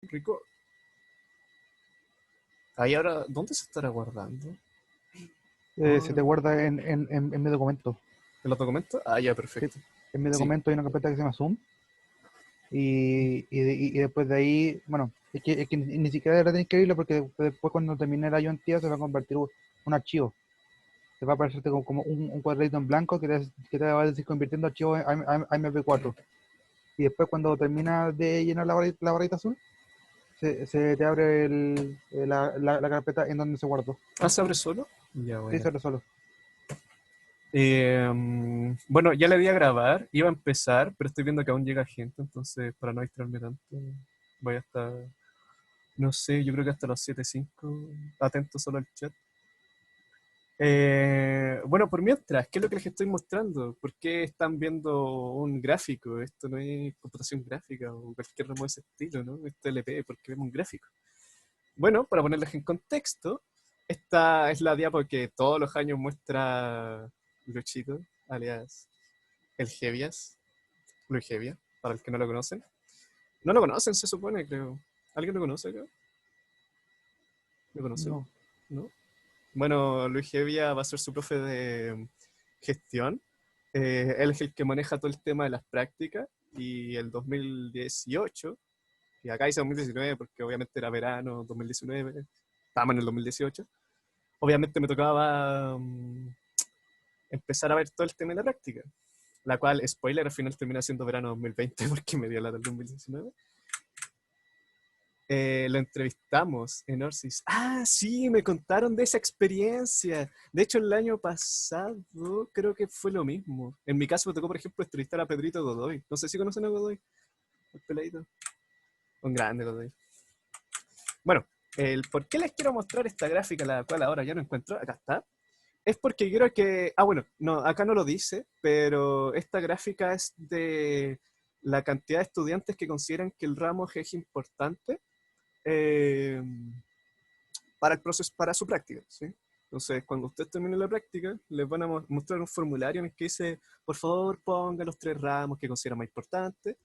Rico. Ahí ahora, ¿dónde se estará guardando? Se Ah, te guarda en mi documento. ¿en los documentos? Ah, ya, Sí. perfecto. En mi Sí. documento hay una carpeta que se llama Zoom y después de ahí, bueno, es que ni siquiera la tenés que abrirlo porque después cuando termine la ayuntía se va a convertir un archivo. Te va a aparecer como un cuadradito en blanco que te va a decir convirtiendo archivo a MP4. Y después cuando termina de llenar la barrita azul, se te abre la carpeta en donde se guardó. Ah, ¿se abre solo? Ya, Sí, bueno. se abre solo. Bueno, ya le di a grabar, iba a empezar, pero estoy viendo que aún llega gente, entonces para no distraerme tanto, voy a estar, no sé, yo creo que hasta las 7:05, atento solo al chat. Bueno, por mientras, ¿qué es lo que les estoy mostrando? ¿Por qué están viendo un gráfico? Esto no es computación gráfica o cualquier ramo de ese estilo, ¿no? Esto es LP, porque vemos un gráfico. Bueno, para ponerles en contexto, esta es la diapo que todos los años muestra Luchito, alias el Gevias, Luis Hevia, para el que no lo conocen. No lo conocen, se supone, creo. ¿Alguien lo conoce, creo? ¿Lo conocen? No. ¿No? Bueno, Luis Hevia va a ser su profe de gestión. Él es el que maneja todo el tema de las prácticas y el 2018, y acá dice 2019 porque obviamente era verano 2019, estábamos en el 2018, obviamente me tocaba empezar a ver todo el tema de la práctica, la cual, spoiler, al final termina siendo verano 2020 porque me dio la del 2019. Lo entrevistamos en Orsis. Ah, sí, me contaron de esa experiencia. De hecho, el año pasado creo que fue lo mismo. En mi caso me tocó, por ejemplo, entrevistar a Pedrito Godoy. No sé si conocen a Godoy, el peladito. Un grande Godoy. Bueno, el por qué les quiero mostrar esta gráfica, la cual ahora ya no encuentro, acá está, es porque quiero que... Ah, bueno, no, acá no lo dice, pero esta gráfica es de la cantidad de estudiantes que consideran que el ramo es importante eh, para el proceso, para su práctica, ¿sí? Entonces, cuando usted termine la práctica, les van a mostrar un formulario en el que dice, por favor, ponga los 3 ramos que considera más importantes.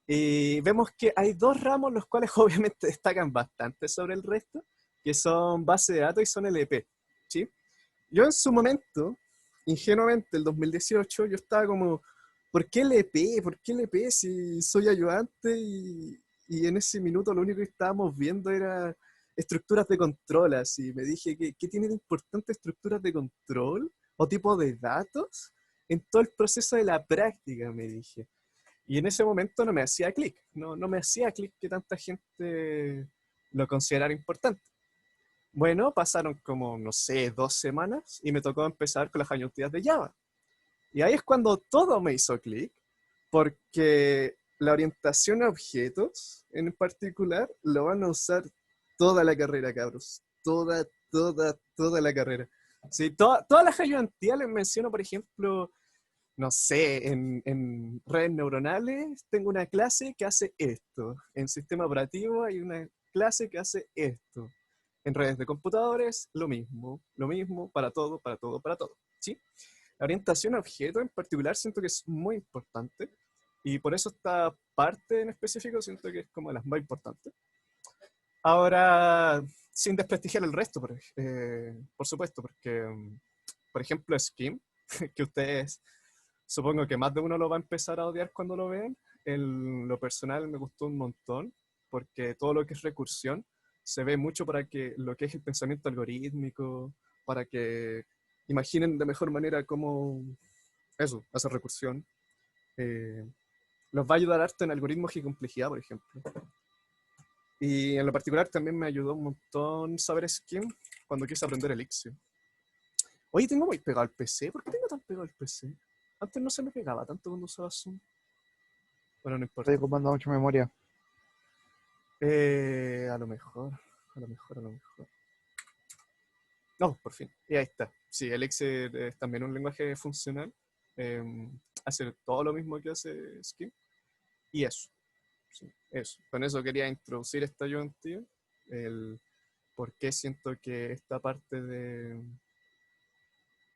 Y vemos que hay 2 ramos los cuales obviamente destacan bastante sobre el resto, que son base de datos y son LP, ¿sí? Yo en su momento, ingenuamente, el 2018, yo estaba como, ¿por qué LP? ¿Por qué LP si soy ayudante? Y en ese minuto lo único que estábamos viendo era estructuras de control, así. Me dije, ¿qué tiene de importante estructuras de control o tipo de datos en todo el proceso de la práctica? Me dije. Y en ese momento no me hacía clic, no me hacía clic que tanta gente lo considerara importante. Bueno, pasaron como, no sé, 2 semanas y me tocó empezar con las ayuntías de Java. Y ahí es cuando todo me hizo clic, porque la orientación a objetos en particular lo van a usar toda la carrera, cabros. Toda la carrera. Sí, todas las ayudantías les menciono, por ejemplo, no sé, en redes neuronales tengo una clase que hace esto. En sistema operativo hay una clase que hace esto. En redes de computadores, lo mismo para todo, para todo, para todo. ¿Sí? La orientación a objetos en particular siento que es muy importante y por eso esta parte en específico siento que es como de las más importantes. Ahora, sin desprestigiar el resto, por supuesto, porque, por ejemplo, Scheme, que ustedes supongo que más de uno lo va a empezar a odiar cuando lo vean. En lo personal me gustó un montón, porque todo lo que es recursión se ve mucho para que lo que es el pensamiento algorítmico, para que imaginen de mejor manera cómo eso, hacer recursión. Eh, los va a ayudar harto en algoritmos y complejidad, por ejemplo. Y en lo particular también me ayudó un montón saber Scheme cuando quise aprender Elixir. Oye, tengo muy pegado el PC. ¿Por qué tengo tan pegado el PC? Antes no se me pegaba tanto cuando usaba Zoom. Bueno, no Estoy importa. ocupando mucha memoria. A lo mejor, a lo mejor, a lo mejor. No, por fin. Y ahí está. Sí, Elixir es también un lenguaje funcional. eh, Hace todo lo mismo que hace Scheme. Y eso. Sí, eso. Con eso quería introducir esta ayudantía. El por qué siento que esta parte de...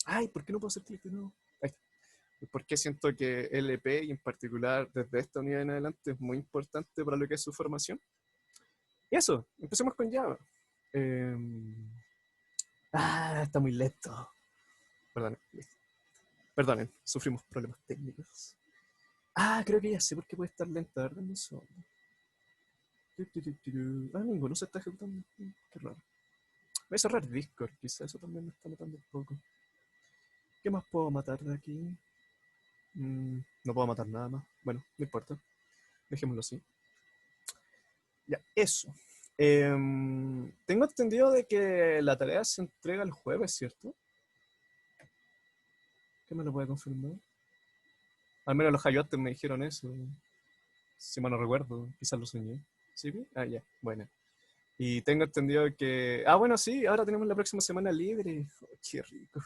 Ay, ¿por qué no puedo hacer clic de nuevo? Ahí está. ¿Por qué siento que LP y en particular desde esta unidad en adelante es muy importante para lo que es su formación? Y eso, empecemos con Java. Está muy lento. Perdonen, perdonen, sufrimos problemas técnicos. Creo que ya sé por qué puede estar lenta, ¿verdad? Un segundo. Ninguno se está ejecutando. Qué raro. Voy a cerrar Discord, quizá eso también me está matando un poco. ¿Qué más puedo matar de aquí? No puedo matar nada más. Bueno, no importa. Dejémoslo así. Ya, eso. Tengo entendido de que la tarea se entrega el jueves, ¿cierto? ¿Qué me lo puede confirmar? Al menos los Hayotes me dijeron eso. Si mal no recuerdo, quizás lo soñé. ¿Sí? Ya, bueno. Y tengo entendido que... bueno, sí, ahora tenemos la próxima semana libre. Oh, qué rico.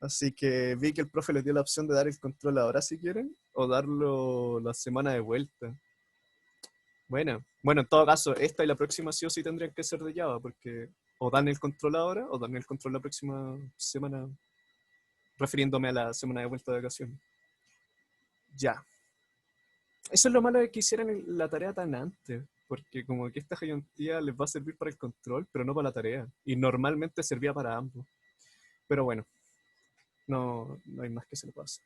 Así que vi que el profe les dio la opción de dar el control ahora si quieren, o darlo la semana de vuelta. Bueno, en todo caso, esta y la próxima sí o sí tendrían que ser de Java, porque o dan el control ahora, o dan el control la próxima semana, refiriéndome a la semana de vuelta de vacaciones. Ya. Eso es lo malo de que hicieran la tarea tan antes, porque como que esta giantía les va a servir para el control, pero no para la tarea. Y normalmente servía para ambos. Pero bueno, no hay más que se le pase.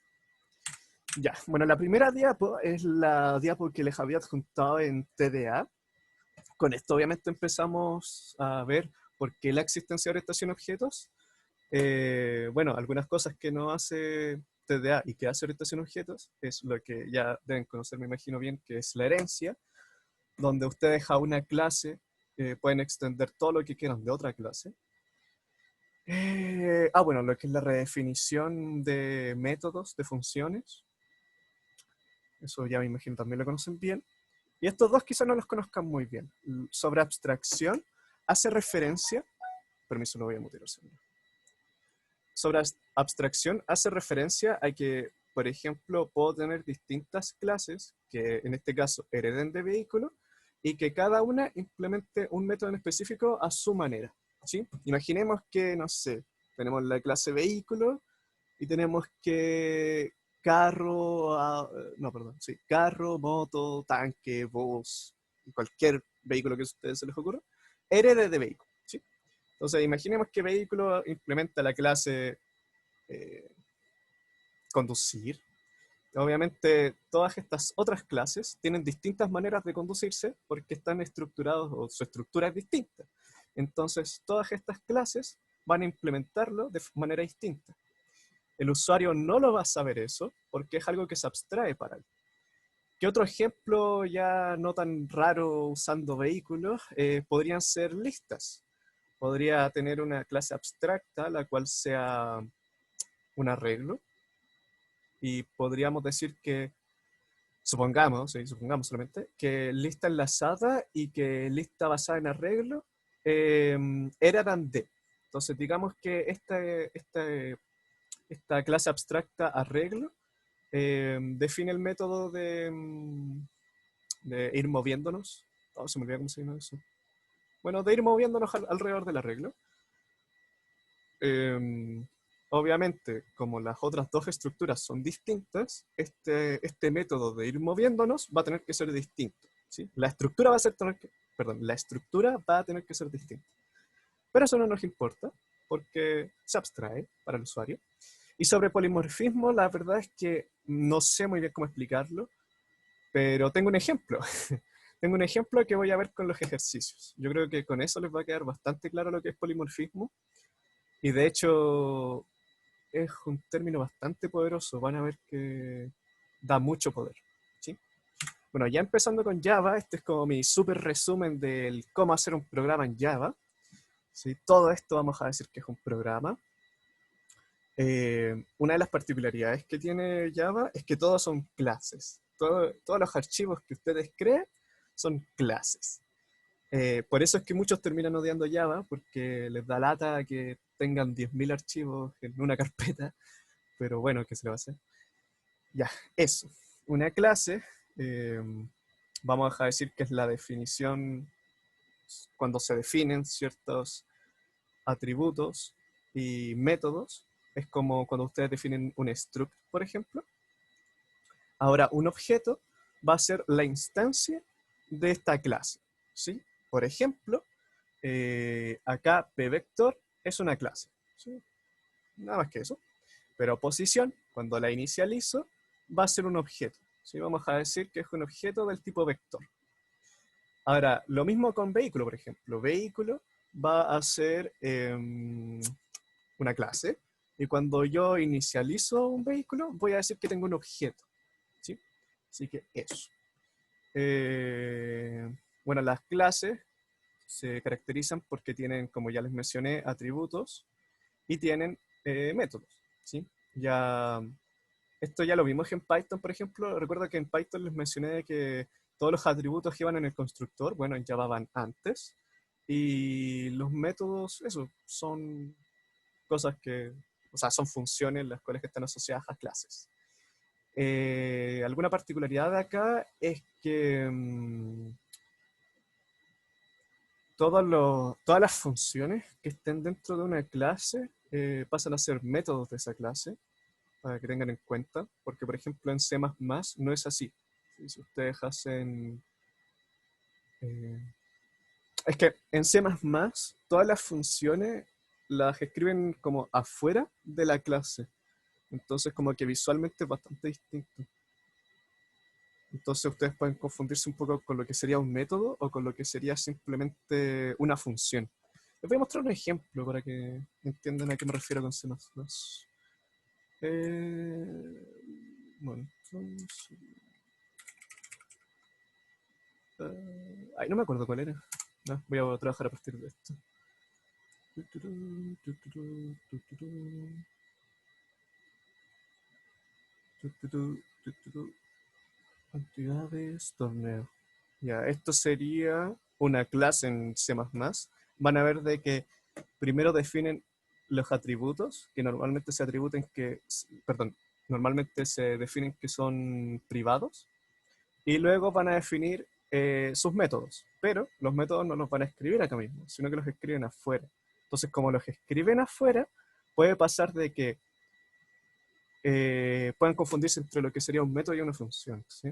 Ya, bueno, la primera diapo es la diapo que les había adjuntado en TDA. Con esto obviamente empezamos a ver por qué la existencia de orientación a objetos. Bueno, algunas cosas que no hace TDA y que hace orientación a objetos es lo que ya deben conocer, me imagino bien, que es la herencia, donde ustedes a una clase pueden extender todo lo que quieran de otra clase. Bueno, lo que es la redefinición de métodos, de funciones. Eso ya me imagino también lo conocen bien. Y estos dos quizás no los conozcan muy bien. Sobre abstracción, hace referencia... Permiso, no voy a mutear el segundo. Sobre abstracción, hace referencia a que, por ejemplo, puedo tener distintas clases que, en este caso, hereden de vehículo y que cada una implemente un método en específico a su manera. ¿Sí? Imaginemos que, no sé, tenemos la clase vehículo y tenemos que carro, moto, tanque, bus, cualquier vehículo que a ustedes se les ocurra, herede de vehículo, ¿sí? Entonces, imaginemos que vehículo implementa la clase conducir. Obviamente, todas estas otras clases tienen distintas maneras de conducirse porque están estructurados o su estructura es distinta. Entonces, todas estas clases van a implementarlo de manera distinta. El usuario no lo va a saber eso porque es algo que se abstrae para él. ¿Qué otro ejemplo ya no tan raro usando vehículos? Podrían ser listas. Podría tener una clase abstracta, la cual sea un arreglo, y podríamos decir que, supongamos solamente, que lista enlazada y que lista basada en arreglo eran de. Entonces digamos que esta clase abstracta arreglo define el método de ir moviéndonos. Se me olvidó cómo se llama eso. Bueno, de ir moviéndonos alrededor del arreglo. Obviamente, como las otras dos estructuras son distintas, este método de ir moviéndonos va a tener que ser distinto, ¿sí? La estructura va a tener que ser distinta. Pero eso no nos importa, porque se abstrae para el usuario. Y sobre polimorfismo, la verdad es que no sé muy bien cómo explicarlo, pero tengo un ejemplo. Tengo un ejemplo que voy a ver con los ejercicios. Yo creo que con eso les va a quedar bastante claro lo que es polimorfismo. Y de hecho, es un término bastante poderoso. Van a ver que da mucho poder, ¿sí? Bueno, ya empezando con Java, este es como mi súper resumen del cómo hacer un programa en Java. ¿Sí? Todo esto vamos a decir que es un programa. Una de las particularidades que tiene Java es que todos son clases. Todos los archivos que ustedes creen son clases. Por eso es que muchos terminan odiando Java, porque les da lata que tengan 10.000 archivos en una carpeta, pero bueno, ¿qué se le va a hacer? Ya, eso. Una clase, vamos a decir que es la definición cuando se definen ciertos atributos y métodos. Es como cuando ustedes definen un struct, por ejemplo. Ahora, un objeto va a ser la instancia de esta clase, ¿sí? Por ejemplo, acá pvector es una clase, ¿sí? Nada más que eso. Pero posición, cuando la inicializo, va a ser un objeto, ¿sí? Vamos a decir que es un objeto del tipo vector. Ahora, lo mismo con vehículo, por ejemplo. Vehículo va a ser una clase, y cuando yo inicializo un vehículo, voy a decir que tengo un objeto, ¿sí? Así que eso. Bueno, las clases se caracterizan porque tienen, como ya les mencioné, atributos y tienen métodos, ¿sí? Ya, esto ya lo vimos en Python, por ejemplo. Recuerdo que en Python les mencioné que todos los atributos que iban en el constructor, bueno, en Java van antes. Y los métodos, eso, son cosas que, o sea, son funciones las cuales están asociadas a clases. Alguna particularidad de acá es que todas las funciones que estén dentro de una clase pasan a ser métodos de esa clase, para que tengan en cuenta, porque por ejemplo en C++ no es así. Si ustedes hacen... eh, es que en C++ todas las funciones las escriben como afuera de la clase. Entonces como que visualmente es bastante distinto. Entonces ustedes pueden confundirse un poco con lo que sería un método o con lo que sería simplemente una función. Les voy a mostrar un ejemplo para que entiendan a qué me refiero con C++. Bueno, entonces, ay, no me acuerdo cuál era. No, voy a trabajar a partir de esto. Actividades, torneo. Ya, esto sería una clase en C++. Van a ver de que primero definen los atributos, que normalmente se atributen que, perdón, normalmente se definen que son privados, y luego van a definir sus métodos, pero los métodos no los van a escribir acá mismo, sino que los escriben afuera. Entonces, como los escriben afuera, puede pasar de que puedan confundirse entre lo que sería un método y una función, ¿sí?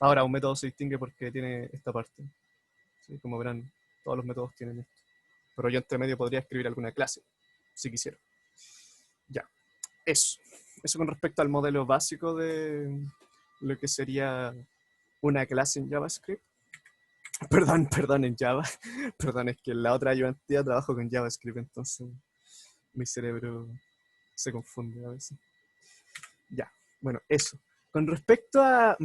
Ahora, un método se distingue porque tiene esta parte, ¿sí? Como verán, todos los métodos tienen esto. Pero yo entre medio podría escribir alguna clase, si quisiera. Ya, eso. Eso con respecto al modelo básico de lo que sería una clase en JavaScript. Perdón, en Java. Perdón, es que en la otra ayudantía trabajo con JavaScript, entonces mi cerebro se confunde a veces. Ya, bueno, eso. Con respecto a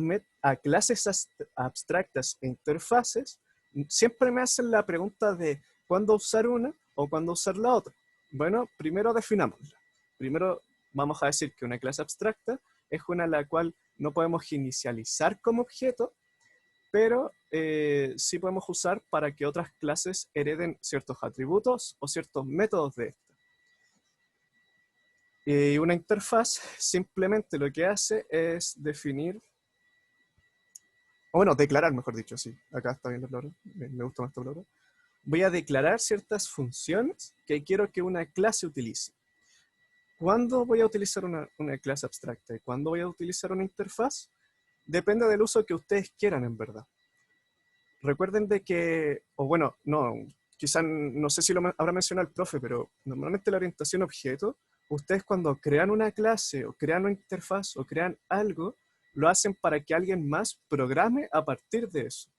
clases abstractas e interfaces, siempre me hacen la pregunta de cuándo usar una o cuándo usar la otra. Bueno, primero definámosla. Primero vamos a decir que una clase abstracta es una a la cual no podemos inicializar como objeto, pero sí podemos usar para que otras clases hereden ciertos atributos o ciertos métodos de esta. Y una interfaz simplemente lo que hace es definir, o bueno, declarar, mejor dicho, sí. Acá está bien la palabra, me gusta más esta palabra. Voy a declarar ciertas funciones que quiero que una clase utilice. ¿Cuándo voy a utilizar una clase abstracta y cuándo voy a utilizar una interfaz? Depende del uso que ustedes quieran, en verdad. Recuerden de que, o bueno, no, quizás no sé si lo habrá mencionado el profe, pero normalmente la orientación objeto, ustedes cuando crean una clase o crean una interfaz o crean algo, lo hacen para que alguien más programe a partir de eso.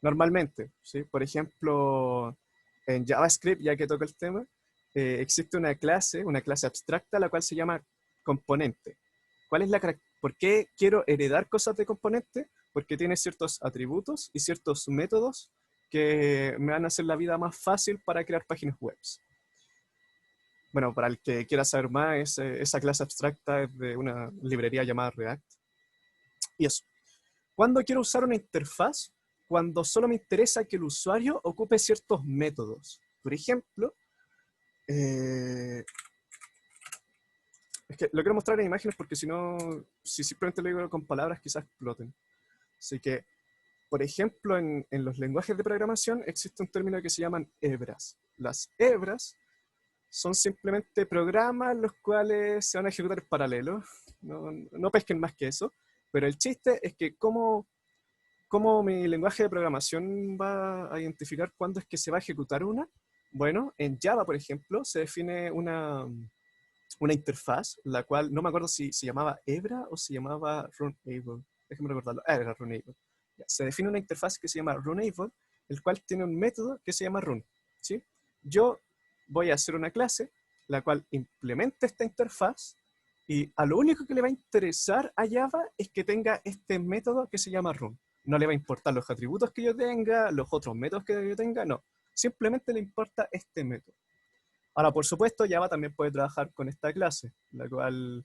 Normalmente, ¿sí? Por ejemplo, en JavaScript, ya que toca el tema, existe una clase abstracta, la cual se llama componente. ¿Cuál es ¿Por qué quiero heredar cosas de componente? Porque tiene ciertos atributos y ciertos métodos que me van a hacer la vida más fácil para crear páginas web. Bueno, para el que quiera saber más, esa clase abstracta es de una librería llamada React. Y eso. ¿Cuándo quiero usar una interfaz? Cuando solo me interesa que el usuario ocupe ciertos métodos. Por ejemplo, es que lo quiero mostrar en imágenes porque si no, si simplemente lo digo con palabras, quizás exploten. Así que, por ejemplo, en los lenguajes de programación existe un término que se llaman hebras. Las hebras son simplemente programas los cuales se van a ejecutar en paralelo. No pesquen más que eso. Pero el chiste es que ¿cómo mi lenguaje de programación va a identificar cuándo es que se va a ejecutar una? Bueno, en Java, por ejemplo, se define una interfaz, la cual no me acuerdo si se llamaba Ebra o se llamaba Runable. Déjame recordarlo. Ah, era Runable. Ya, se define una interfaz que se llama Runable, el cual tiene un método que se llama Run. ¿Sí? Yo voy a hacer una clase, la cual implementa esta interfaz, y a lo único que le va a interesar a Java es que tenga este método que se llama Run. No le va a importar los atributos que yo tenga, los otros métodos que yo tenga, no. Simplemente le importa este método. Ahora, por supuesto, Java también puede trabajar con esta clase, la cual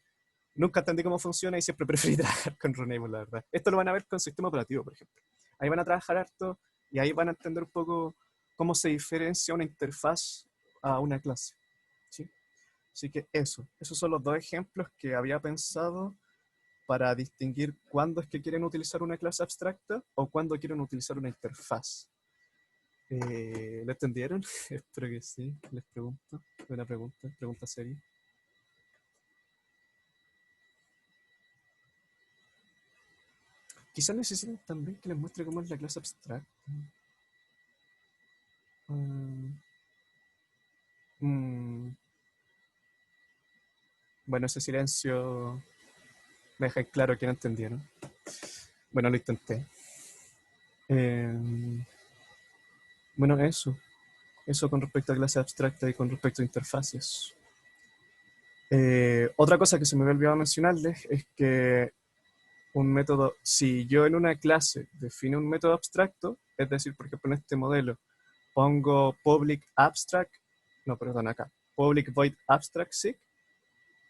nunca entendí cómo funciona y siempre preferí trabajar con Runable, la verdad. Esto lo van a ver con sistema operativo, por ejemplo. Ahí van a trabajar harto y ahí van a entender un poco cómo se diferencia una interfaz a una clase. ¿Sí? Así que esos son los dos ejemplos que había pensado para distinguir cuándo es que quieren utilizar una clase abstracta o cuándo quieren utilizar una interfaz. ¿Lo entendieron? Espero que sí. Les pregunto. Buena pregunta seria. Quizás necesiten también que les muestre cómo es la clase abstracta. Mm, bueno, ese silencio me deja claro que no entendieron. Bueno, lo intenté. Bueno, eso con respecto a clase abstracta y con respecto a interfaces. Otra cosa que se me había olvidado mencionarles es que un método, si yo en una clase defino un método abstracto, es decir, por ejemplo en este modelo pongo public abstract, no, perdón, acá, public void abstract sig,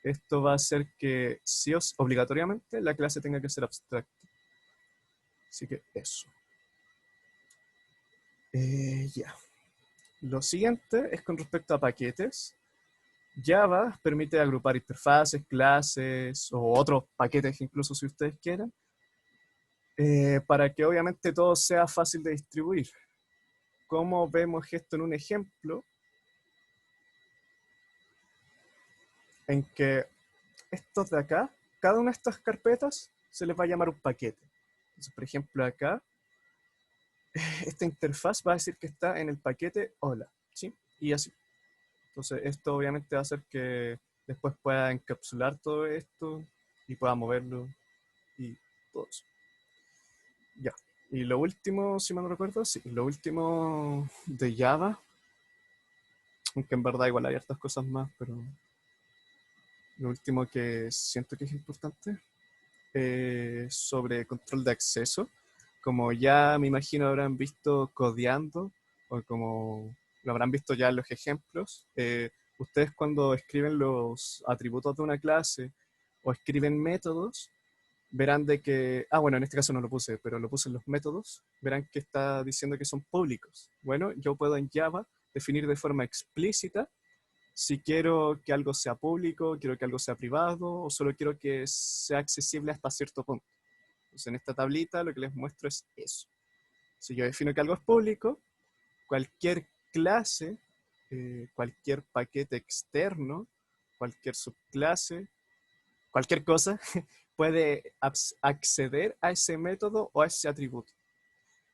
esto va a hacer que sí o obligatoriamente la clase tenga que ser abstracta. Así que eso. Ya. Lo siguiente es con respecto a paquetes. Java permite agrupar interfaces, clases o otros paquetes incluso si ustedes quieren, para que obviamente todo sea fácil de distribuir. ¿Cómo vemos esto en un ejemplo? En que estos de acá, cada una de estas carpetas se les va a llamar un paquete. Entonces, por ejemplo, acá, esta interfaz va a decir que está en el paquete hola, ¿sí? Y así. Entonces, esto obviamente va a hacer que después pueda encapsular todo esto y pueda moverlo y todo eso. Ya. Y lo último, si mal no recuerdo, sí, lo último de Java, aunque en verdad igual hay hartas cosas más, pero lo último que siento que es importante es sobre control de acceso. Como ya me imagino habrán visto codeando, o como lo habrán visto ya en los ejemplos, ustedes cuando escriben los atributos de una clase o escriben métodos, verán de que, bueno, en este caso no lo puse, pero lo puse en los métodos, verán que está diciendo que son públicos. Bueno, yo puedo en Java definir de forma explícita si quiero que algo sea público, quiero que algo sea privado o solo quiero que sea accesible hasta cierto punto. Entonces, en esta tablita lo que les muestro es eso. Si yo defino que algo es público, cualquier clase, cualquier paquete externo, cualquier subclase, cualquier cosa, puede acceder a ese método o a ese atributo.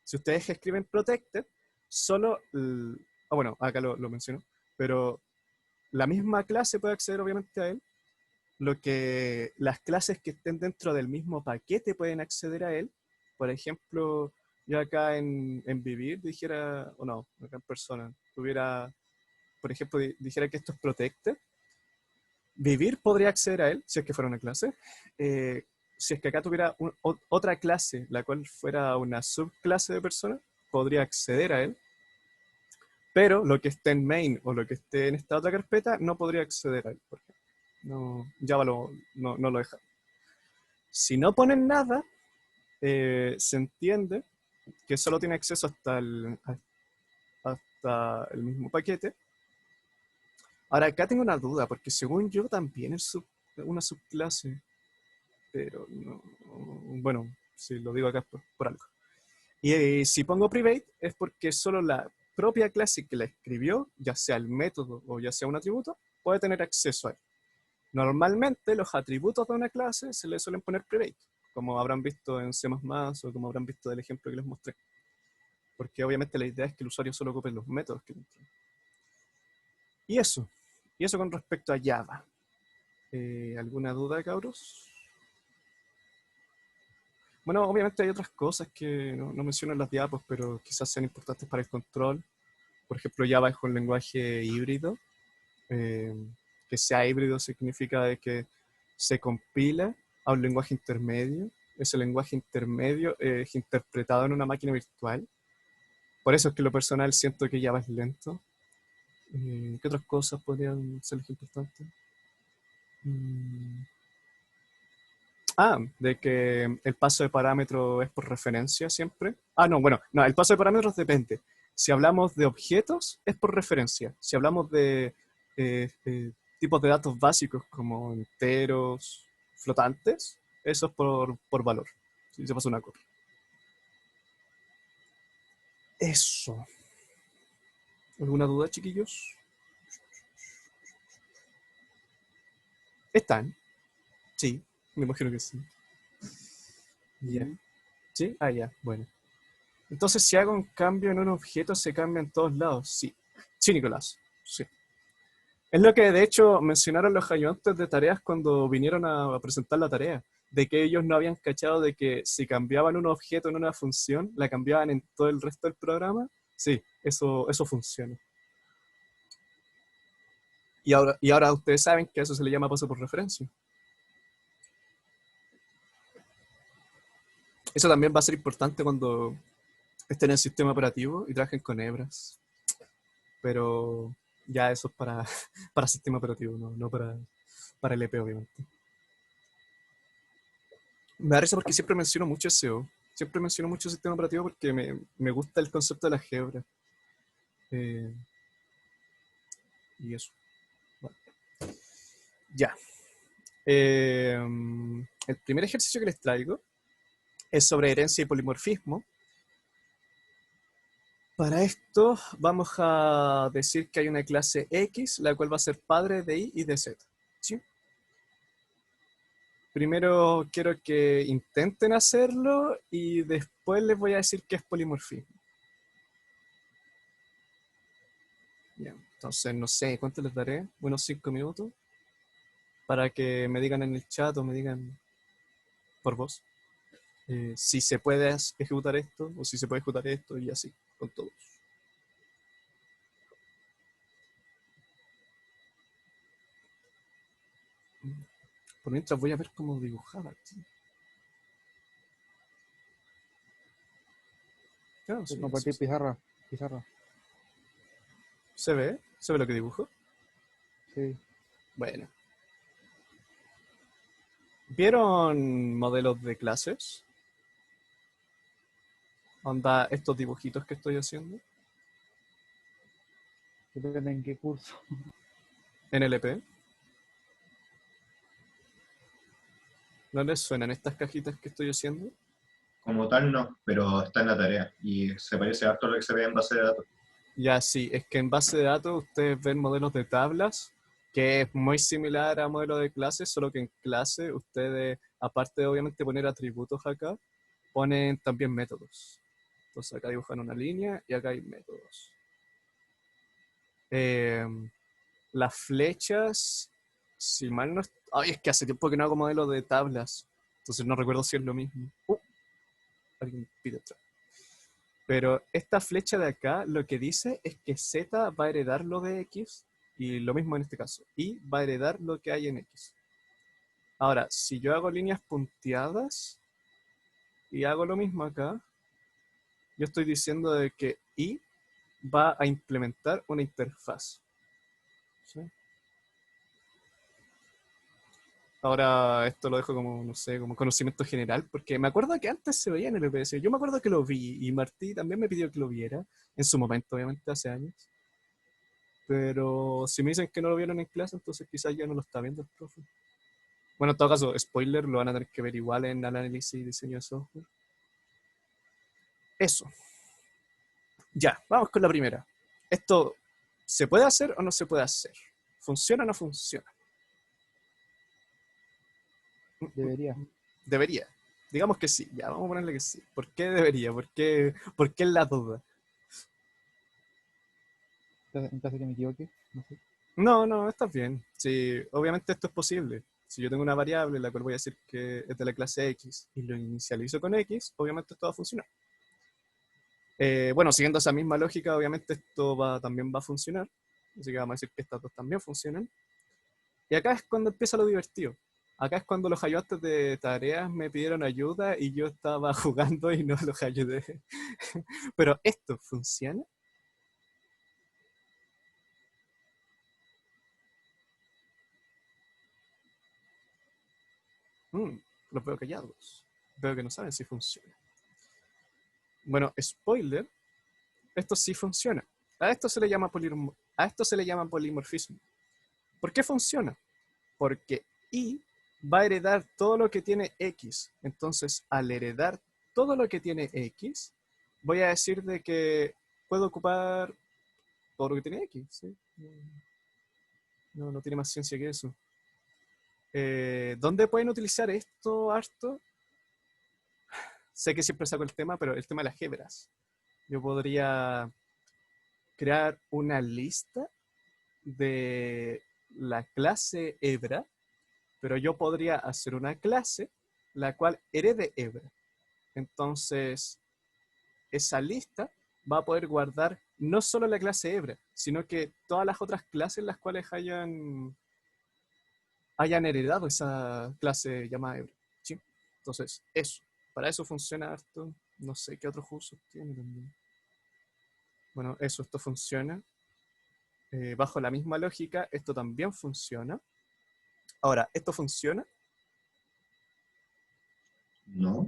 Si ustedes escriben protected, solo, bueno, acá lo menciono, pero la misma clase puede acceder obviamente a él, lo que las clases que estén dentro del mismo paquete pueden acceder a él. Por ejemplo, yo acá en vivir dijera, o no, acá en persona, tuviera, por ejemplo, dijera que esto es protected, vivir podría acceder a él, si es que fuera una clase. Si es que acá tuviera otra clase, la cual fuera una subclase de persona, podría acceder a él. Pero lo que esté en main o lo que esté en esta otra carpeta no podría acceder a él, por ejemplo. No, Java no lo deja. Si no ponen nada, se entiende que solo tiene acceso hasta el mismo paquete. Ahora, acá tengo una duda, porque según yo también es una subclase, pero no, bueno, si lo digo acá es por algo. Y si pongo private es porque solo la propia clase que la escribió, ya sea el método o ya sea un atributo, puede tener acceso a él. Normalmente los atributos de una clase se le suelen poner private. como habrán visto en C++ o como habrán visto del ejemplo que les mostré. Porque obviamente la idea es que el usuario solo ocupe los métodos que le entregan. Y eso con respecto a Java. ¿Alguna duda, cabros? Bueno, obviamente hay otras cosas que no menciono en las diapos, pero quizás sean importantes para el control. Por ejemplo, Java es un lenguaje híbrido. Eh, que sea híbrido significa de que se compila a un lenguaje intermedio. Ese lenguaje intermedio es interpretado en una máquina virtual. Por eso es que lo personal siento que Java es lento. ¿Qué otras cosas podrían ser importantes? De que el paso de parámetros es por referencia siempre. No, el paso de parámetros depende. Si hablamos de objetos, es por referencia. Si hablamos de tipos de datos básicos como enteros, flotantes, eso es por valor. Si se pasa una copia. Eso. ¿Alguna duda, chiquillos? ¿Están? Sí, me imagino que sí. Ya. ¿Sí? Ya, bueno. Entonces, si hago un cambio en un objeto, ¿se cambia en todos lados? Sí. Sí, Nicolás. Sí. Es lo que de hecho mencionaron los ayudantes de tareas cuando vinieron a presentar la tarea, de que ellos no habían cachado de que si cambiaban un objeto en una función, la cambiaban en todo el resto del programa. Sí, eso funciona. Y ahora ustedes saben que a eso se le llama paso por referencia. Eso también va a ser importante cuando estén en el sistema operativo y trabajen con hebras. Pero ya eso es para sistema operativo, no para el EP, obviamente. Me da risa porque siempre menciono mucho SEO. Siempre menciono mucho sistema operativo porque me gusta el concepto de la álgebra. Y eso. Bueno. Ya. El primer ejercicio que les traigo es sobre herencia y polimorfismo. Para esto vamos a decir que hay una clase X, la cual va a ser padre de Y y de Z. ¿Sí? Primero quiero que intenten hacerlo y después les voy a decir qué es polimorfismo. Bien, entonces no sé, ¿cuánto les daré? Unos 5 minutos para que me digan en el chat o me digan por voz si se puede ejecutar esto o si se puede ejecutar esto y así, con todos. Por mientras voy a ver cómo dibujaba aquí. Claro, sí, Compartir pizarra. ¿Se ve? ¿Se ve lo que dibujo? Sí. Bueno. ¿Vieron modelos de clases? Onda, estos dibujitos que estoy haciendo. Depende en qué curso. En LP. ¿No les suenan estas cajitas que estoy haciendo? Como tal no, pero está en la tarea y se parece harto a lo que se ve en base de datos. Ya, sí, es que en base de datos ustedes ven modelos de tablas, que es muy similar a modelo de clases, solo que en clase ustedes, aparte de obviamente poner atributos acá, ponen también métodos. Entonces acá dibujan una línea y acá hay métodos. Las flechas, si mal no... Ay, es que hace tiempo que no hago modelo de tablas, entonces no recuerdo si es lo mismo. Alguien pide atrás. Pero esta flecha de acá lo que dice es que Z va a heredar lo de X, y lo mismo en este caso, y va a heredar lo que hay en X. Ahora, si yo hago líneas punteadas y hago lo mismo acá, yo estoy diciendo de que Y va a implementar una interfaz. ¿Sí? Ahora esto lo dejo como, no sé, como conocimiento general, porque me acuerdo que antes se veía en el EPS. Yo me acuerdo que lo vi y Martí también me pidió que lo viera, en su momento, obviamente, hace años. Pero si me dicen que no lo vieron en clase, entonces quizás ya no lo está viendo el profe. Bueno, en todo caso, spoiler, lo van a tener que ver igual en el análisis y diseño de software. Eso. Ya, vamos con la primera. ¿Esto se puede hacer o no se puede hacer? ¿Funciona o no funciona? Debería. Debería. Digamos que sí, ya vamos a ponerle que sí. ¿Por qué debería? ¿Por qué la duda? En caso de que me equivoque, no sé. No, no, estás bien. Sí, obviamente esto es posible. Si yo tengo una variable la cual voy a decir que es de la clase X y lo inicializo con X, obviamente esto va a funcionar. Bueno, siguiendo esa misma lógica, obviamente esto también va a funcionar. Así que vamos a decir que estas dos también funcionan. Y acá es cuando empieza lo divertido. Acá es cuando los ayudantes de tareas me pidieron ayuda y yo estaba jugando y no los ayudé. Pero esto funciona. Mm, los veo callados. Veo que no saben si funciona. Bueno, spoiler, esto sí funciona. A esto se le llama polimorfismo. ¿Por qué funciona? Porque Y va a heredar todo lo que tiene X. Entonces, al heredar todo lo que tiene X, voy a decir de que puedo ocupar todo lo que tiene X. ¿Sí? No tiene más ciencia que eso. ¿Dónde pueden utilizar esto harto? Sé que siempre saco el tema, pero el tema de las álgebras. Yo podría crear una lista de la clase hebra, pero yo podría hacer una clase la cual herede hebra. Entonces, esa lista va a poder guardar no solo la clase hebra, sino que todas las otras clases las cuales hayan heredado esa clase llamada hebra. ¿Sí? Entonces, eso. Para eso funciona harto. No sé qué otros usos tiene también. Bueno, esto funciona. Bajo la misma lógica, esto también funciona. Ahora, ¿esto funciona? No.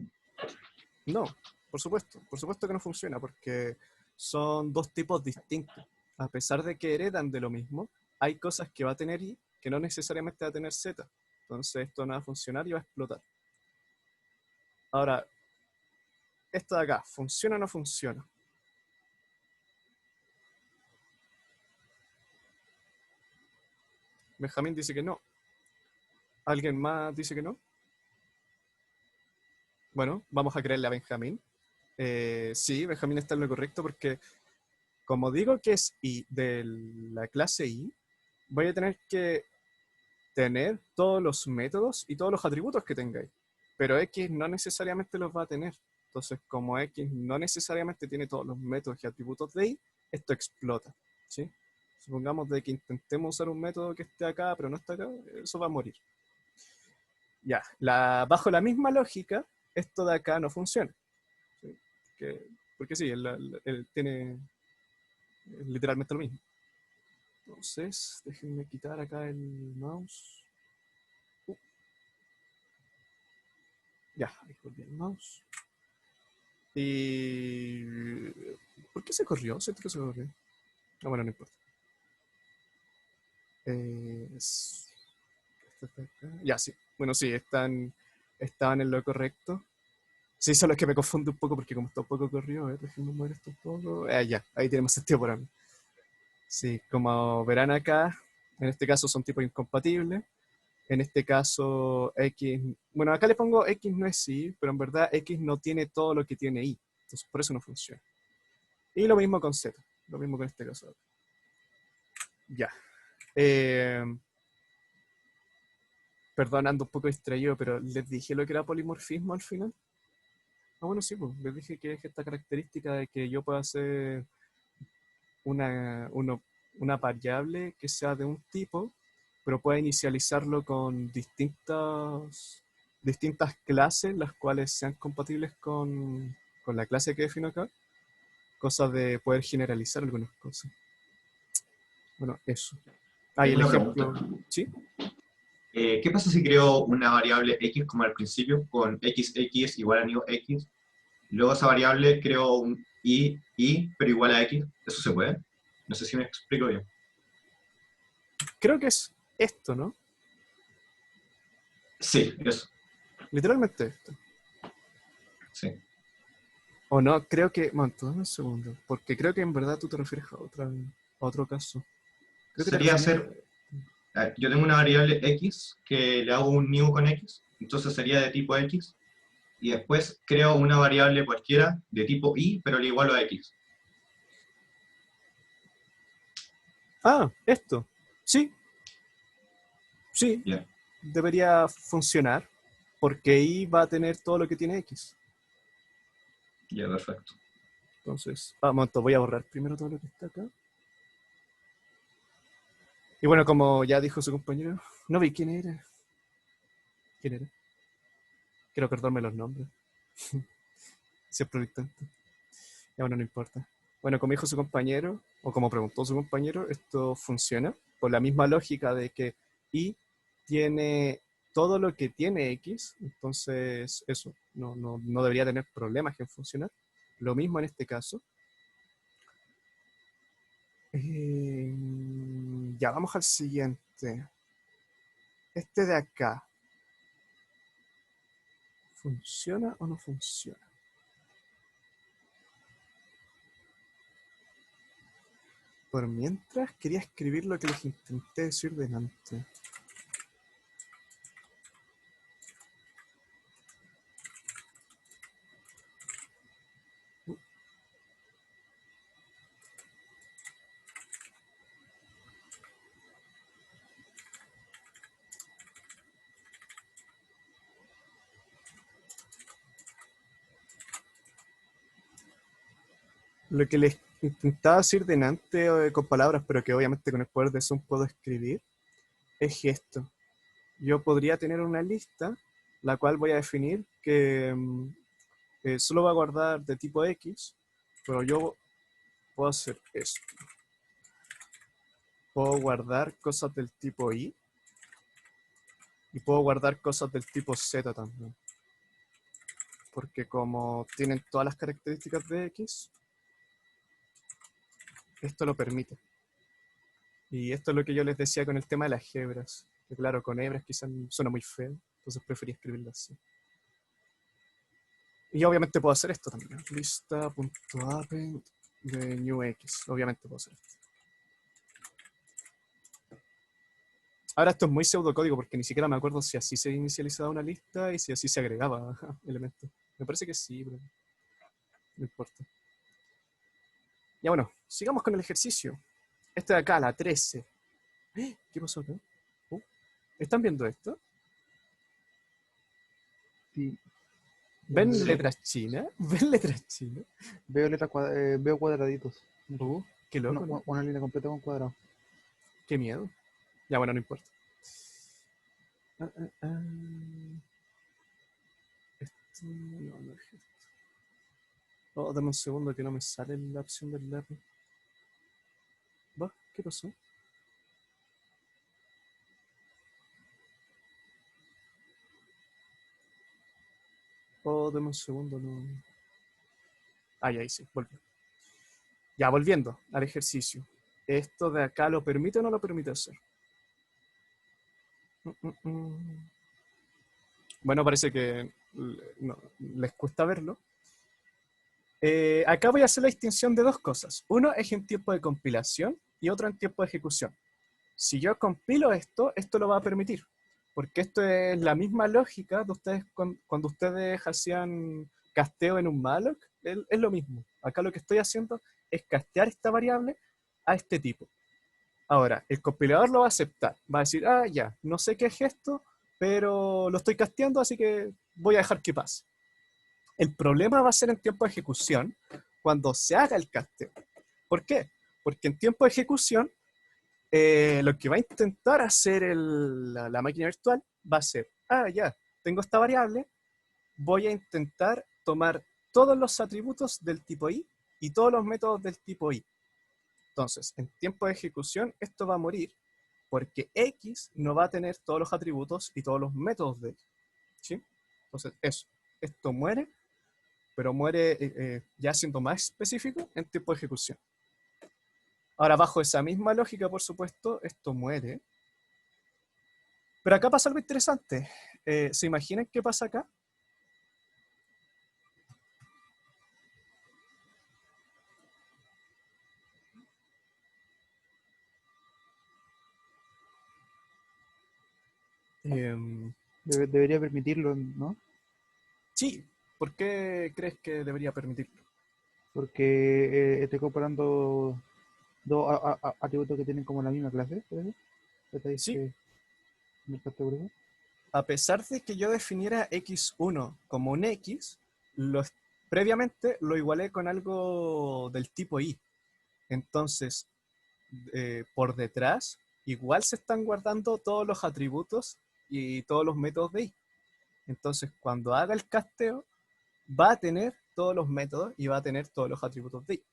No, por supuesto que no funciona, porque son dos tipos distintos. A pesar de que heredan de lo mismo, hay cosas que va a tener Y que no necesariamente va a tener Z. Entonces esto no va a funcionar y va a explotar. Ahora, esto de acá, ¿funciona o no funciona? Benjamín dice que no. ¿Alguien más dice que no? Bueno, vamos a creerle a Benjamín. Sí, Benjamín está en lo correcto porque como digo que es Y de la clase Y, voy a tener que tener todos los métodos y todos los atributos que tengáis. Pero X no necesariamente los va a tener. Entonces, como X no necesariamente tiene todos los métodos y atributos de Y, esto explota. ¿Sí? Supongamos de que intentemos usar un método que esté acá, pero no está acá, eso va a morir. Ya, bajo la misma lógica, esto de acá no funciona. ¿Sí? Porque sí, él tiene literalmente lo mismo. Entonces, déjenme quitar acá el mouse. Ya, ahí volví el mouse. Y... ¿Por qué se corrió? Siento que se corrió. Ah, bueno, no importa. Esto está acá. Ya, sí. Bueno, sí, estaban en lo correcto. Sí, solo es que me confundo un poco porque como está un poco corrido, déjenme mover esto un poco. Ya, ahí tiene más sentido para mí. Sí, como verán acá, en este caso son tipos incompatibles. En este caso, X, bueno, acá le pongo X no es Y, pero en verdad X no tiene todo lo que tiene Y. Entonces, por eso no funciona. Y lo mismo con Z, lo mismo con este caso. Ya. Eh, Perdón, ando un poco distraído, pero les dije lo que era polimorfismo al final. Ah, bueno, sí, pues, les dije que es esta característica de que yo pueda hacer una, una variable que sea de un tipo, pero pueda inicializarlo con distintas clases, las cuales sean compatibles con la clase que defino acá, cosas de poder generalizar algunas cosas. Bueno, eso. Ahí Tengo el una pregunta. ejemplo, ¿sí? ¿Qué pasa si creo una variable x como al principio, con xx igual a new x? Luego esa variable creo un y, pero igual a x. ¿Eso se puede? No sé si me explico bien. Creo que es esto, ¿no? Sí, eso. Literalmente esto. Sí. O no, creo que... Bueno, dame un segundo, porque creo que en verdad tú te refieres a otro caso. Creo que te Sería referías... hacer, yo tengo una variable x que le hago un new con x, entonces sería de tipo x. y después creo una variable cualquiera de tipo i, pero le igualo a x. Ah, esto. Sí, sí, Ya, debería funcionar, porque y va a tener todo lo que tiene x. ya, perfecto. Entonces, un momento, voy a borrar primero todo lo que está acá. Y bueno, como ya dijo su compañero, no vi quién era. ¿Quién era? Quiero acordarme los nombres. Siempre lo intento. Ya bueno, no importa. Bueno, como dijo su compañero, o como preguntó su compañero, esto funciona por la misma lógica de que y tiene todo lo que tiene x, entonces eso, no debería tener problemas en funcionar. Lo mismo en este caso. Eh, ya, vamos al siguiente. Este de acá, ¿funciona o no funciona? Por mientras, quería escribir lo que les intenté decir delante. Lo que les intentaba decir delante con palabras, pero que obviamente con el poder de Zoom puedo escribir, es esto. Yo podría tener una lista, la cual voy a definir que solo va a guardar de tipo X, pero yo puedo hacer esto. Puedo guardar cosas del tipo Y y puedo guardar cosas del tipo Z también. Porque como tienen todas las características de X, esto lo permite. Y esto es lo que yo les decía con el tema de las hebras. Que claro, con hebras quizás suena muy feo, entonces preferí escribirlo así. Y obviamente puedo hacer esto también. Lista.append de newx. Obviamente puedo hacer esto. Ahora esto es muy pseudocódigo porque ni siquiera me acuerdo si así se inicializaba una lista y si así se agregaba elementos. Me parece que sí, pero no importa. Ya bueno, sigamos con el ejercicio. Este de acá, la 13. ¿Qué pasó acá? ¿Están viendo esto? Sí, ¿Ven Sí. letras chinas? ¿Ven letras chinas? veo veo cuadraditos. Qué loco, ¿no? Una línea completa con cuadrados. Qué miedo. Ya bueno, no importa. Ah, ah, ah. Esto, no es esto. Oh, dame un segundo que no me sale la opción del lápiz. ¿Va? ¿Qué pasó? Oh, dame un segundo, no. Ah, ya, ahí sí, volvió. Ya, volviendo al ejercicio. ¿Esto de acá lo permite o no lo permite hacer? Bueno, parece que no, les cuesta verlo. Acá voy a hacer la distinción de dos cosas. Uno es en tiempo de compilación y otro en tiempo de ejecución. Si yo compilo esto, esto lo va a permitir. Porque esto es la misma lógica de ustedes cuando ustedes hacían casteo en un malloc. Es lo mismo. Acá lo que estoy haciendo es castear esta variable a este tipo. Ahora, el compilador lo va a aceptar. Va a decir, ah, ya, no sé qué es esto, pero lo estoy casteando, así que voy a dejar que pase. El problema va a ser en tiempo de ejecución, cuando se haga el casteo. ¿Por qué? Porque en tiempo de ejecución, lo que va a intentar hacer la máquina virtual va a ser, ah, ya, tengo esta variable, voy a intentar tomar todos los atributos del tipo i y todos los métodos del tipo i. Entonces, en tiempo de ejecución, esto va a morir porque X no va a tener todos los atributos y todos los métodos de X. ¿Sí? Entonces, eso. Esto muere, pero muere ya siendo más específico en tiempo de ejecución. Ahora, bajo esa misma lógica, por supuesto, esto muere. Pero acá pasa algo interesante. ¿Se imaginan qué pasa acá? Eh, Debería permitirlo, ¿no? Sí, ¿por qué crees que debería permitirlo? Porque estoy comparando dos atributos que tienen como la misma clase, ¿por eso? ¿Estáis Sí, que no estás seguro de eso? a pesar de que yo definiera x1 como un x, previamente lo igualé con algo del tipo y. Entonces, por detrás, igual se están guardando todos los atributos y todos los métodos de y. Entonces, cuando haga el casteo, va a tener todos los métodos y va a tener todos los atributos de y.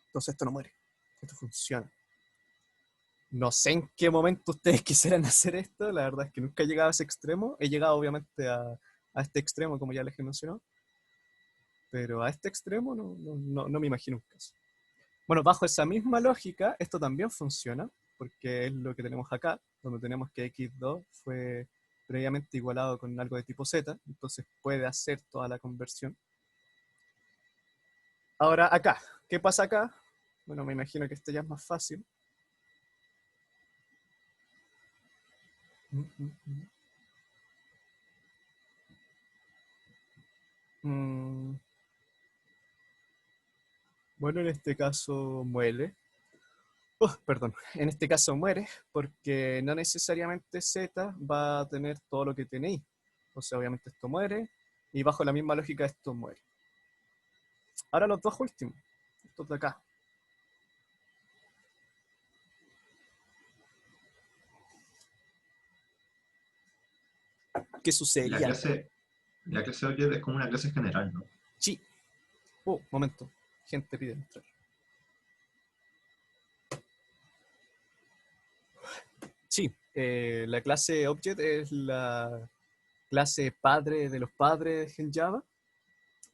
Entonces, esto no muere. Esto funciona. No sé en qué momento ustedes quisieran hacer esto, la verdad es que nunca he llegado a ese extremo. He llegado obviamente a este extremo, como ya les he mencionado, pero a este extremo no me imagino un caso. Bueno, bajo esa misma lógica, esto también funciona, porque es lo que tenemos acá, donde tenemos que x2 fue previamente igualado con algo de tipo z, entonces puede hacer toda la conversión. Ahora acá, ¿qué pasa acá? Bueno, me imagino que esto ya es más fácil. Mm, mm, mm. Mm, Bueno, en este caso muere. Perdón, en este caso muere porque no necesariamente Z va a tener todo lo que tiene I. O sea, obviamente esto muere y bajo la misma lógica esto muere. Ahora los dos últimos, estos de acá. ¿Qué La sucedería acá? clase, la clase Object es como una clase general, ¿no? Sí. Momento. Gente pide entrar. Sí, la clase Object es la clase padre de los padres en Java.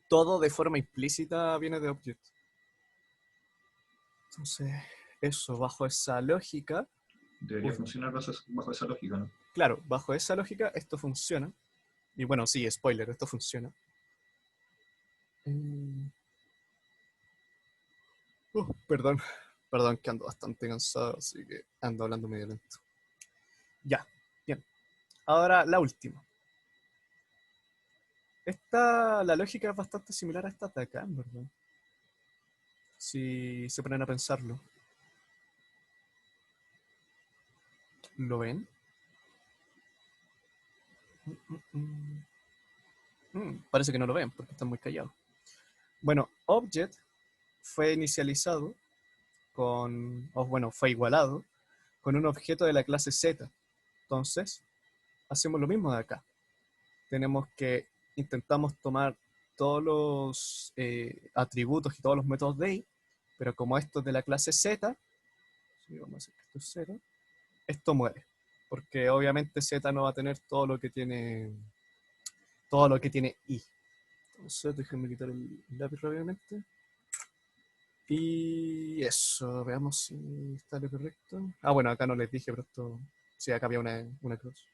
Todo de forma implícita viene de Object. Entonces, eso, bajo esa lógica, Debería funcionar bajo esa lógica, ¿no? claro, bajo esa lógica esto funciona. Y bueno, sí, spoiler, esto funciona. Mm, Perdón, perdón que ando bastante cansado, así que ando hablando medio lento. Ya, bien. Ahora la última. La lógica es bastante similar a esta de acá, en verdad. Si se ponen a pensarlo. ¿Lo ven? Parece que no lo ven porque están muy callados. Bueno, Object fue inicializado fue igualado con un objeto de la clase Z. Entonces, hacemos lo mismo de acá. Intentamos tomar todos los atributos y todos los métodos de I, pero como esto es de la clase Z, sí, vamos a hacer que esto es 0, esto muere, porque obviamente Z no va a tener todo lo que tiene I. Entonces, déjenme quitar el lápiz rápidamente. Y eso, veamos si está lo correcto. Bueno, acá no les dije, pero sí, acá había una cruz.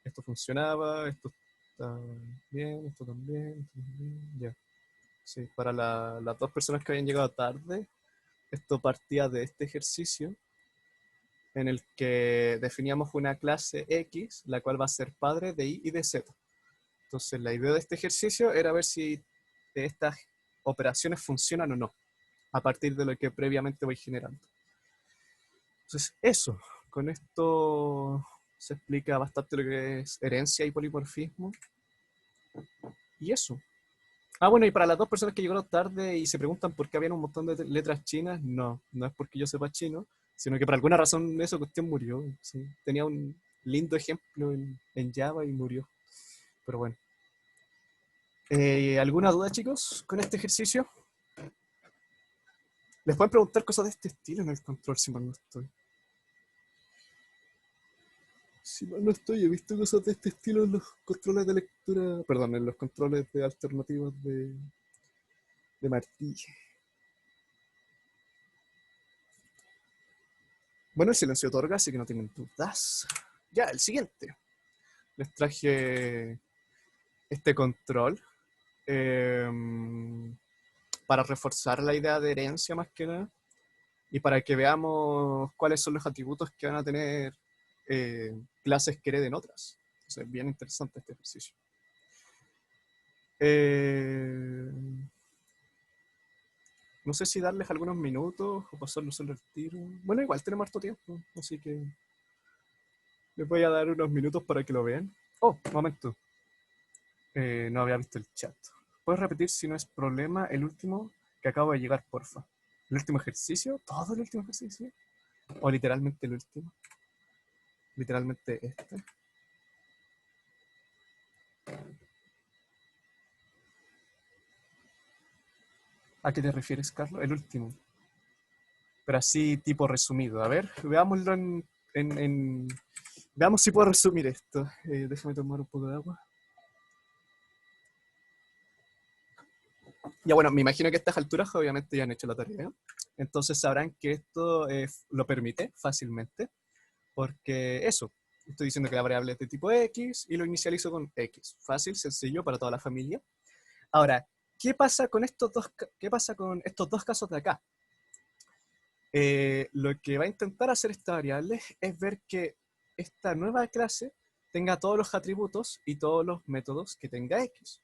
Esto funcionaba, esto está bien, esto también, ya. Sí, para las dos personas que habían llegado tarde, esto partía de este ejercicio en el que definíamos una clase X, la cual va a ser padre de Y y de Z. Entonces, la idea de este ejercicio era ver si estas operaciones funcionan o no, a partir de lo que previamente voy generando. Entonces, eso, con esto se explica bastante lo que es herencia y polimorfismo. Y eso. Bueno, y para las dos personas que llegaron tarde y se preguntan por qué había un montón de letras chinas, no es porque yo sepa chino, sino que por alguna razón esa cuestión murió. ¿Sí? Tenía un lindo ejemplo en Java y murió. Pero bueno. ¿Alguna duda, chicos, con este ejercicio? Les pueden preguntar cosas de este estilo en el control, si mal no estoy. Si mal no estoy, he visto cosas de este estilo en los controles de lectura, perdón, en los controles de alternativas de martillo. Bueno, el silencio otorga, así que no tienen dudas. Ya, el siguiente. Les traje este control eh, para reforzar la idea de herencia más que nada y para que veamos cuáles son los atributos que van a tener clases que hereden otras. Entonces, es bien interesante este ejercicio. Eh, no sé si darles algunos minutos o pasarlo solo al tiro. Bueno, igual tenemos harto tiempo, así que les voy a dar unos minutos para que lo vean. Oh, momento. No había visto el chat. ¿Puedes repetir si no es problema el último que acabo de llegar, porfa? ¿El último ejercicio? ¿Todo el último ejercicio? ¿O literalmente el último? Literalmente este. ¿A qué te refieres, Carlos? El último. Pero así tipo resumido. A ver, veámoslo veamos si puedo resumir esto. Déjame tomar un poco de agua. Ya bueno, me imagino que a estas alturas obviamente ya han hecho la tarea. Entonces sabrán que esto lo permite fácilmente. Porque eso, estoy diciendo que la variable es de tipo X y lo inicializo con X. Fácil, sencillo para toda la familia. Ahora, ¿qué pasa con qué pasa con estos dos casos de acá? Lo que va a intentar hacer esta variable es ver que esta nueva clase tenga todos los atributos y todos los métodos que tenga X.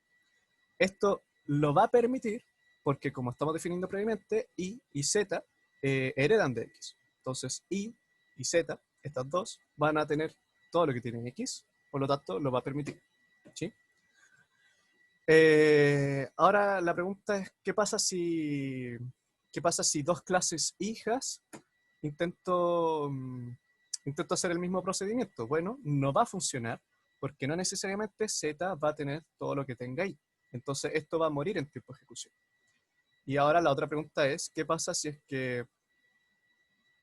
Esto lo va a permitir porque, como estamos definiendo previamente, Y y Z heredan de X. Entonces, Y y Z, estas dos, van a tener todo lo que tiene X, por lo tanto, lo va a permitir. ¿Sí? Ahora la pregunta es, ¿qué pasa si dos clases hijas intento hacer el mismo procedimiento? Bueno, no va a funcionar porque no necesariamente Z va a tener todo lo que tenga Y. Entonces esto va a morir en tiempo de ejecución. Y ahora la otra pregunta es, ¿qué pasa si es que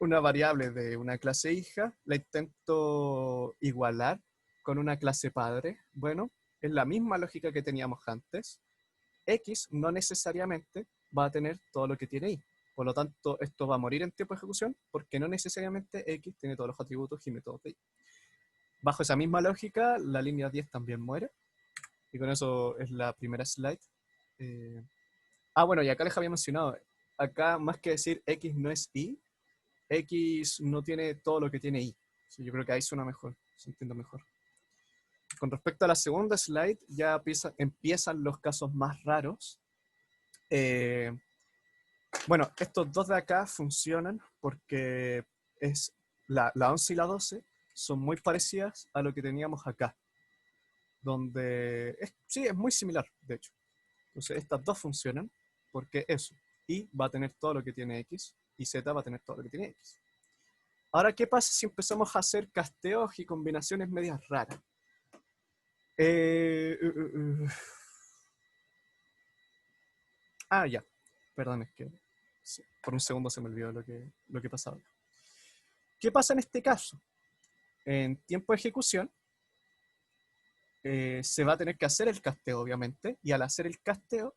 una variable de una clase hija la intento igualar con una clase padre? Bueno, es la misma lógica que teníamos antes. X no necesariamente va a tener todo lo que tiene Y. Por lo tanto, esto va a morir en tiempo de ejecución porque no necesariamente X tiene todos los atributos y métodos de Y. Bajo esa misma lógica, la línea 10 también muere. Y con eso es la primera slide. Bueno, y acá les había mencionado, acá más que decir X no es Y, X no tiene todo lo que tiene Y. Yo creo que ahí suena mejor, se entiende mejor. Con respecto a la segunda slide, ya empiezan los casos más raros. Bueno, estos dos de acá funcionan porque la 11 y la 12 son muy parecidas a lo que teníamos acá. Donde, sí, es muy similar, de hecho. Entonces, estas dos funcionan porque eso, Y va a tener todo lo que tiene X y Z va a tener todo lo que tiene X. Ahora, ¿qué pasa si empezamos a hacer casteos y combinaciones medias raras? Ya. Perdón, es que sí, por un segundo se me olvidó lo que pasaba. ¿Qué pasa en este caso? En tiempo de ejecución, se va a tener que hacer el casteo, obviamente, y al hacer el casteo,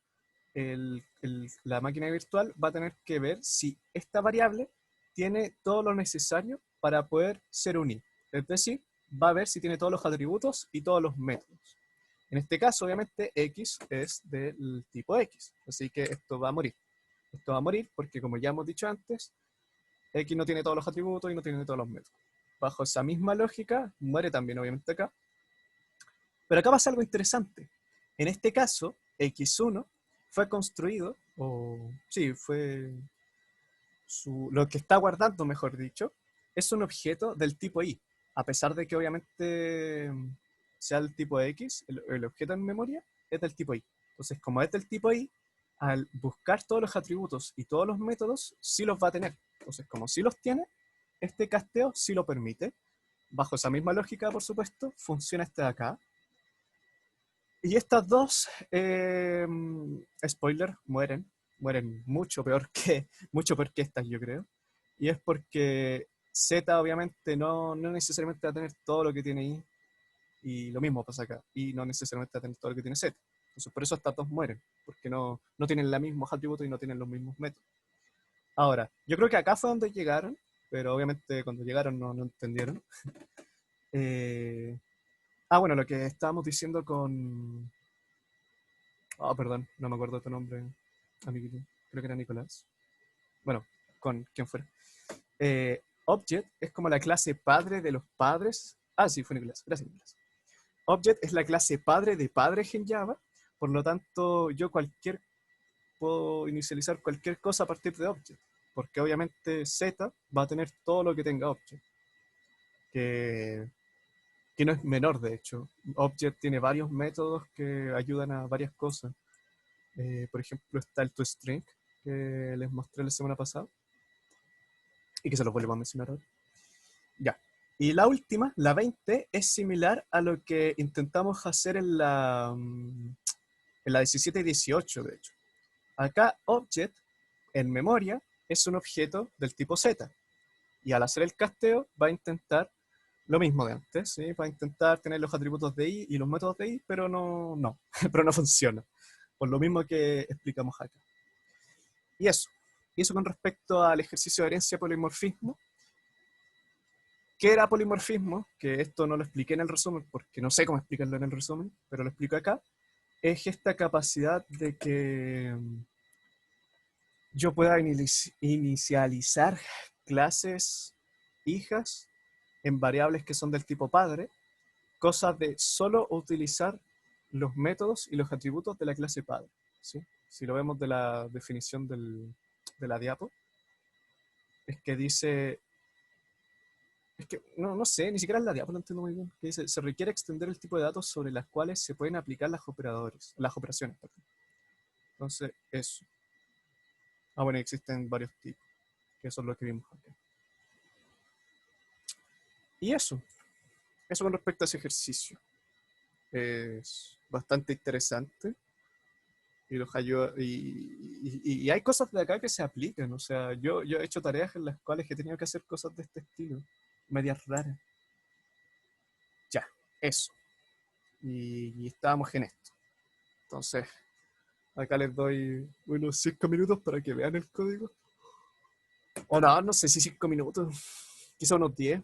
la máquina virtual va a tener que ver si esta variable tiene todo lo necesario para poder ser un I. Es decir, va a ver si tiene todos los atributos y todos los métodos. En este caso, obviamente, X es del tipo X, así que esto va a morir. Esto va a morir porque, como ya hemos dicho antes, X no tiene todos los atributos y no tiene todos los métodos. Bajo esa misma lógica, muere también, obviamente, acá. Pero acá pasa algo interesante. En este caso, X1 fue construido, lo que está guardando, mejor dicho, es un objeto del tipo Y. A pesar de que obviamente sea el tipo X, el objeto en memoria es del tipo Y. Entonces, como es del tipo Y, al buscar todos los atributos y todos los métodos, sí los va a tener. Entonces, como sí los tiene, este casteo sí lo permite. Bajo esa misma lógica, por supuesto, funciona este de acá. Y estas dos, spoiler, mueren mucho peor que estas, yo creo. Y es porque Z obviamente no necesariamente va a tener todo lo que tiene Y, y lo mismo pasa acá, y no necesariamente va a tener todo lo que tiene Z. Entonces por eso estas dos mueren, porque no tienen los mismos atributos y no tienen los mismos métodos. Ahora, yo creo que acá fue donde llegaron, pero obviamente cuando llegaron no entendieron. Bueno, lo que estábamos diciendo con... perdón, no me acuerdo tu nombre, amiguito. Creo que era Nicolás. Bueno, con quien fuera. Object es como la clase padre de los padres. Sí, fue Nicolás. Gracias, Nicolás. Object es la clase padre de padres en Java, Por lo tanto, puedo inicializar cualquier cosa a partir de object, porque obviamente Z va a tener todo lo que tenga object, que no es menor de hecho. Object tiene varios métodos que ayudan a varias cosas. Por ejemplo, está el toString, que les mostré la semana pasada, y que se los vuelvo a mencionar ahora. Ya. Y la última, la 20, es similar a lo que intentamos hacer en la 17 y 18, de hecho. Acá, object, en memoria, es un objeto del tipo Z. Y al hacer el casteo, va a intentar lo mismo de antes, ¿sí? Va a intentar tener los atributos de i y los métodos de i, pero no, pero no funciona. Por lo mismo que explicamos acá. Y eso con respecto al ejercicio de herencia polimorfismo. ¿Qué era polimorfismo? Que esto no lo expliqué en el resumen, porque no sé cómo explicarlo en el resumen, pero lo explico acá. Es esta capacidad de que yo pueda inicializar clases hijas en variables que son del tipo padre, cosas de solo utilizar los métodos y los atributos de la clase padre, ¿sí? Si lo vemos de la definición de la diapo, es que dice, es que no sé, ni siquiera en la diapo lo entiendo muy bien, que dice, se requiere extender el tipo de datos sobre las cuales se pueden aplicar las operaciones. Perdón. Entonces, eso. Bueno, existen varios tipos, que eso es lo que vimos acá. Y eso con respecto a ese ejercicio. Es bastante interesante y los ayuda, y hay cosas de acá que se aplican. O sea, yo he hecho tareas en las cuales he tenido que hacer cosas de este estilo, medias raras. Ya, eso. Y estábamos en esto. Entonces, acá les doy unos 5 minutos para que vean el código. O no sé si 5 minutos, quizá unos 10.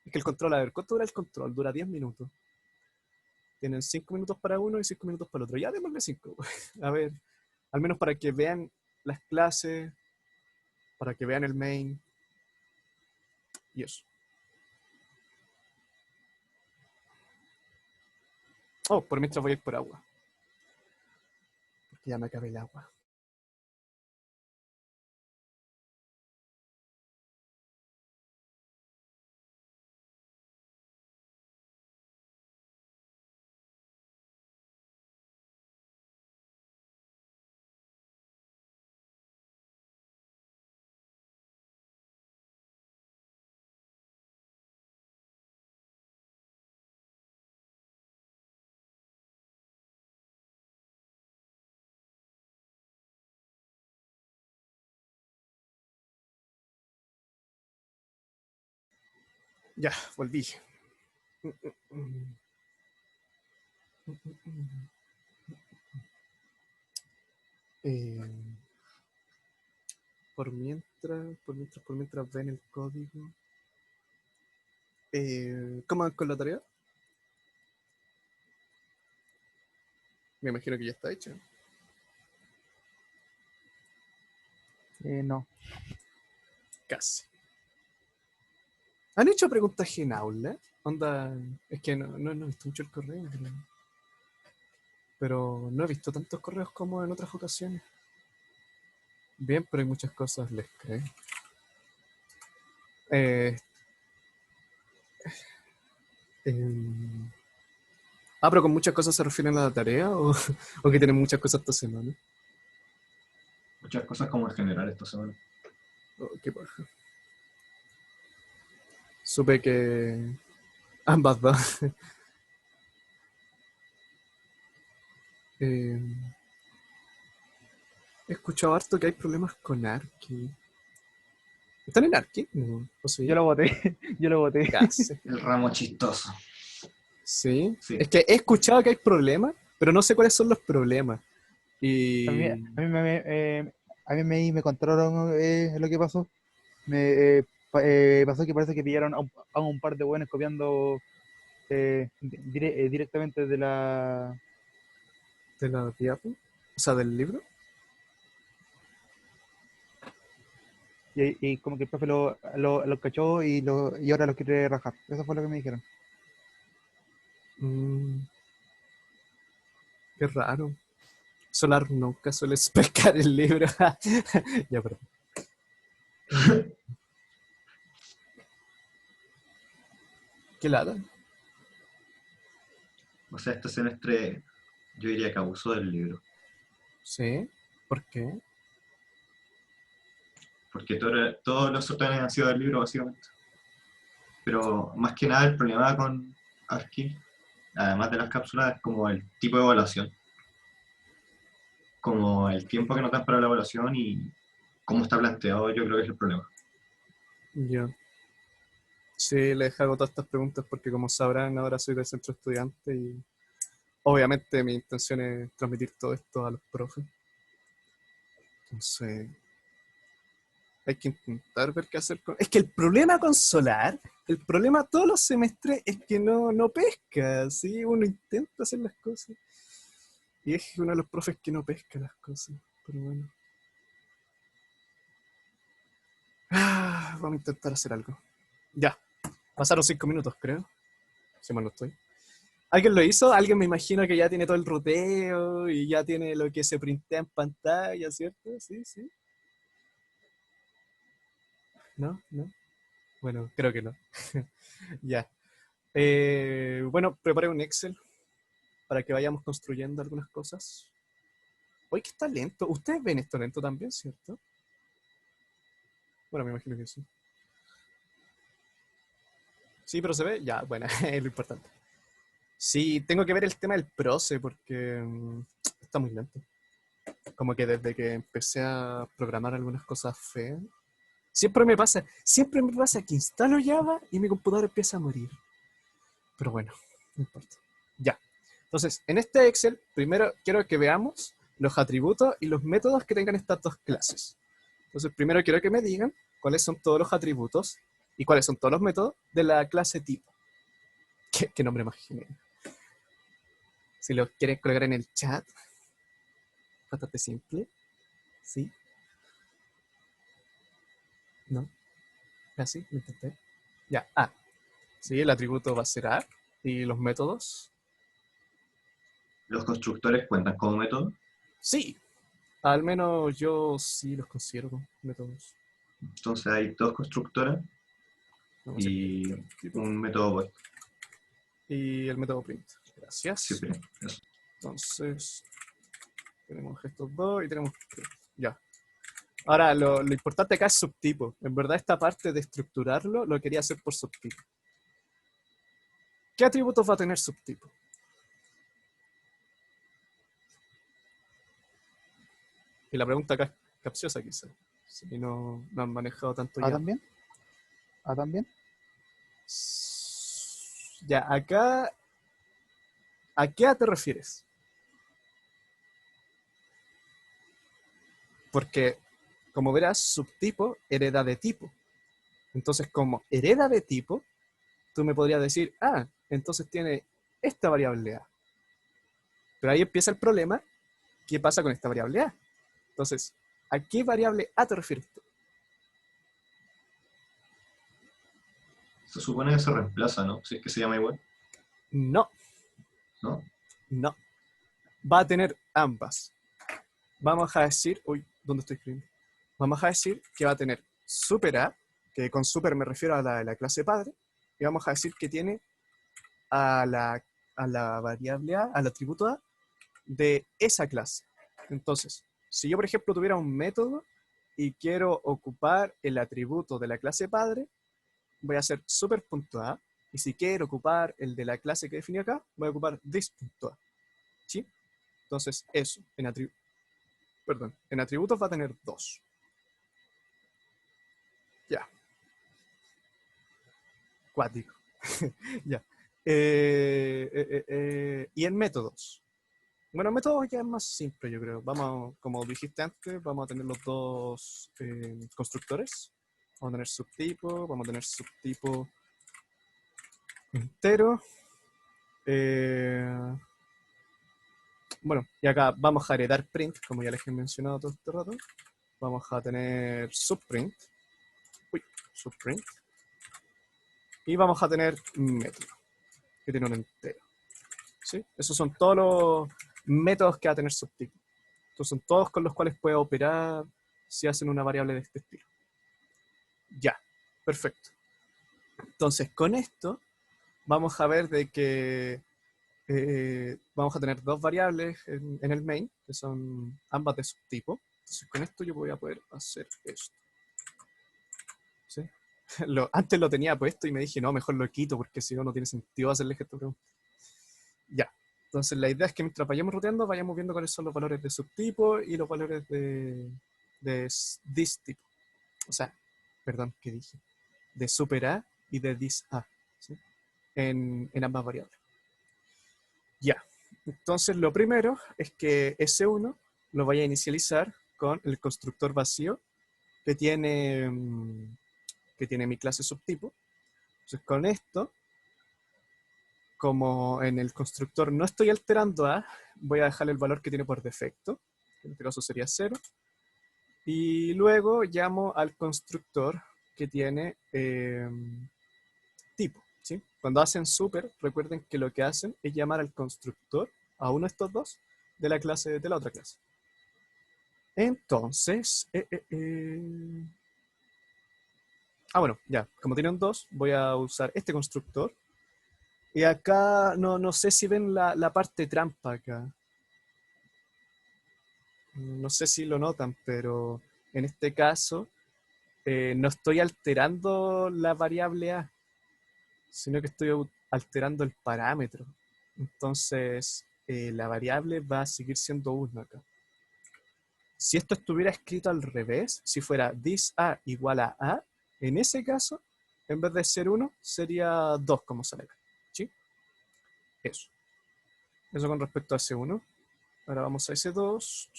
Es que el control, a ver, ¿cuánto dura el control? Dura 10 minutos. Tienen 5 minutos para uno y 5 minutos para el otro. Ya démosle 5. A ver, al menos para que vean las clases, para que vean el main y eso. Oh, por mientras voy a ir por agua. Porque ya me acabé el agua. Ya, volví. Eh, por mientras ven el código. ¿Cómo van con la tarea? Me imagino que ya está hecha. No. Casi. ¿Han hecho preguntas en aula? Onda, es que no he visto mucho el correo, pero no he visto tantos correos como en otras ocasiones. Bien, pero hay muchas cosas, les creo. Eh, em, pero con muchas cosas se refieren a la tarea o que tienen muchas cosas esta semana. Muchas cosas como en general esta semana. Oh, qué paja. Supe que ambas dos. He escuchado harto que hay problemas con Arki. ¿Están en Arki? No, no sé. Yo lo voté. Yo lo voté. Casi. El ramo chistoso. Sí. Sí. Es que he escuchado que hay problemas, pero no sé cuáles son los problemas. Y A mí me contaron lo que pasó. Pasó que parece que pillaron a un par de buenos copiando directamente de la... de la diapo, o sea, del libro. Y como que el profe lo cachó y ahora lo quiere rajar. Eso fue lo que me dijeron. Mm, qué raro. Solar nunca suele pescar el libro. Ya, perdón. ¿Qué lata? O sea, este semestre yo diría que abusó del libro. Sí. ¿Por qué? Porque todos los certámenes han sido del libro, básicamente. Pero más que nada el problema con ASCII, además de las cápsulas, es como el tipo de evaluación. Como el tiempo que nos dan para la evaluación y cómo está planteado, yo creo que es el problema. Yo. Sí, les hago todas estas preguntas porque, como sabrán, ahora soy del centro estudiante y obviamente mi intención es transmitir todo esto a los profes. Entonces, hay que intentar ver qué hacer con... Es que el problema con Solar, el problema todos los semestres es que no pesca, ¿sí? Uno intenta hacer las cosas y es uno de los profes que no pesca las cosas, pero bueno. Vamos a intentar hacer algo. Ya, pasaron 5 minutos, creo. Si mal no estoy. ¿Alguien lo hizo? Alguien me imagino que ya tiene todo el ruteo y ya tiene lo que se printea en pantalla, ¿cierto? Sí, sí. ¿No? ¿No? Bueno, creo que no. Ya. Bueno, preparé un Excel para que vayamos construyendo algunas cosas. Hoy que está lento. Ustedes ven esto lento también, ¿cierto? Bueno, me imagino que sí. Sí, pero se ve. Ya, bueno, es lo importante. Sí, tengo que ver el tema del proce porque está muy lento. Como que desde que empecé a programar algunas cosas feas, siempre me pasa que instalo Java y mi computador empieza a morir. Pero bueno, no importa. Ya. Entonces, en este Excel, primero quiero que veamos los atributos y los métodos que tengan estas dos clases. Entonces, primero quiero que me digan cuáles son todos los atributos y cuáles son todos los métodos de la clase tipo. ¿Qué nombre más genial? Si lo quieren colocar en el chat, bastante simple. ¿Sí? ¿No? ¿Así? Lo intenté. Ya, A. Sí, el atributo va a ser A. ¿Y los métodos? ¿Los constructores cuentan como método? Sí. Al menos yo sí los considero como métodos. Entonces hay dos constructores Vamos a y hacer tipo. un método opuesto. Y el método print. Gracias. Sí, pero eso. Entonces, tenemos estos dos y tenemos print. Ya. Ahora, lo importante acá es subtipo. En verdad, esta parte de estructurarlo lo quería hacer por subtipo. ¿Qué atributos va a tener subtipo? Y la pregunta acá es capciosa, quizás. Si no han manejado tanto ¿A ya. también? ¿A también? Ya, acá, ¿a qué A te refieres? Porque, como verás, subtipo hereda de tipo. Entonces, como hereda de tipo, tú me podrías decir, entonces tiene esta variable A. Pero ahí empieza el problema, ¿qué pasa con esta variable A? Entonces, ¿a qué variable A te refieres tú? Se supone que se reemplaza, ¿no? Si es que se llama igual, No, ¿no? no. Va a tener ambas. Vamos a decir, ¿dónde estoy escribiendo? Vamos a decir que va a tener super A, que con super me refiero a la de la clase padre, y vamos a decir que tiene a la variable A, al atributo A, de esa clase. Entonces, si yo, por ejemplo, tuviera un método y quiero ocupar el atributo de la clase padre, voy a hacer super.a, y si quiero ocupar el de la clase que definí acá, voy a ocupar this.a. ¿Sí? Entonces, eso, en atributos va a tener 2. Ya. Cuático. Ya. Y en métodos. Bueno, métodos ya es más simple, yo creo. Vamos, como dijiste antes, vamos a tener los dos constructores. Vamos a tener subtipo entero. Bueno, y acá vamos a heredar print, como ya les he mencionado todo este rato. Vamos a tener subprint. Subprint. Y vamos a tener método, que tiene un entero. ¿Sí? Esos son todos los métodos que va a tener subtipo. Estos son todos con los cuales puedo operar si hacen una variable de este estilo. Ya, perfecto. Entonces, con esto vamos a ver de que vamos a tener dos variables en el main, que son ambas de subtipo. Entonces, con esto yo voy a poder hacer esto. ¿Sí? Antes lo tenía puesto y me dije, no, mejor lo quito porque si no, no tiene sentido hacerle gesto pregunta. Ya. Entonces, la idea es que mientras vayamos ruteando, vayamos viendo cuáles son los valores de subtipo y los valores de this tipo. O sea, perdón, ¿qué dije? De super A y de this A, ¿sí? en ambas variables. Ya. Entonces, lo primero es que S1 lo vaya a inicializar con el constructor vacío que tiene mi clase subtipo. Entonces, con esto, como en el constructor no estoy alterando A, voy a dejar el valor que tiene por defecto, que en este caso sería 0, y luego llamo al constructor que tiene tipo, ¿sí? Cuando hacen super, recuerden que lo que hacen es llamar al constructor, a uno de estos dos, de la clase de la otra clase. Entonces, bueno, ya, como tienen dos, voy a usar este constructor. Y acá, no sé si ven la parte trampa acá. No sé si lo notan, pero en este caso no estoy alterando la variable A, sino que estoy alterando el parámetro. Entonces, la variable va a seguir siendo 1 acá. Si esto estuviera escrito al revés, si fuera this A igual a A, en ese caso, en vez de ser 1, sería 2 como sale acá. ¿Sí? Eso. Eso con respecto a S1. Ahora vamos a S2.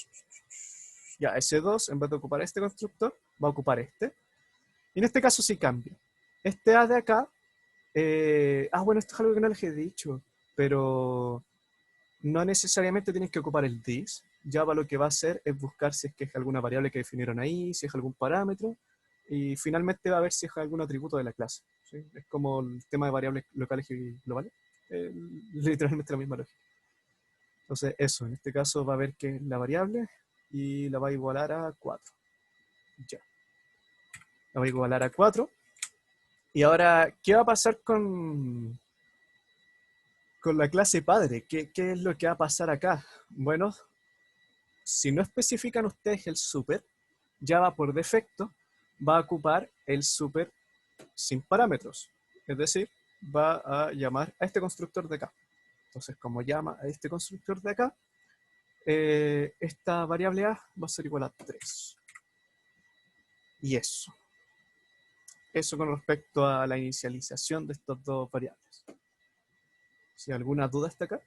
Ya, S2, en vez de ocupar este constructor, va a ocupar este. Y en este caso sí cambia. Este A de acá, bueno, esto es algo que no les he dicho, pero no necesariamente tienes que ocupar el this. Java lo que va a hacer es buscar si es que es alguna variable que definieron ahí, si es algún parámetro, y finalmente va a ver si es algún atributo de la clase. ¿Sí? Es como el tema de variables locales y globales. Literalmente la misma lógica. Entonces, eso, en este caso va a ver que es la variable y la va a igualar a 4. Ya. La va a igualar a 4. Y ahora, ¿qué va a pasar con la clase padre? ¿Qué es lo que va a pasar acá? Bueno, si no especifican ustedes el super, Java por defecto va a ocupar el super sin parámetros. Es decir, va a llamar a este constructor de acá. Entonces, como llama a este constructor de acá, esta variable A va a ser igual a 3. Y eso. Eso con respecto a la inicialización de estas dos variables. Si hay alguna duda hasta acá,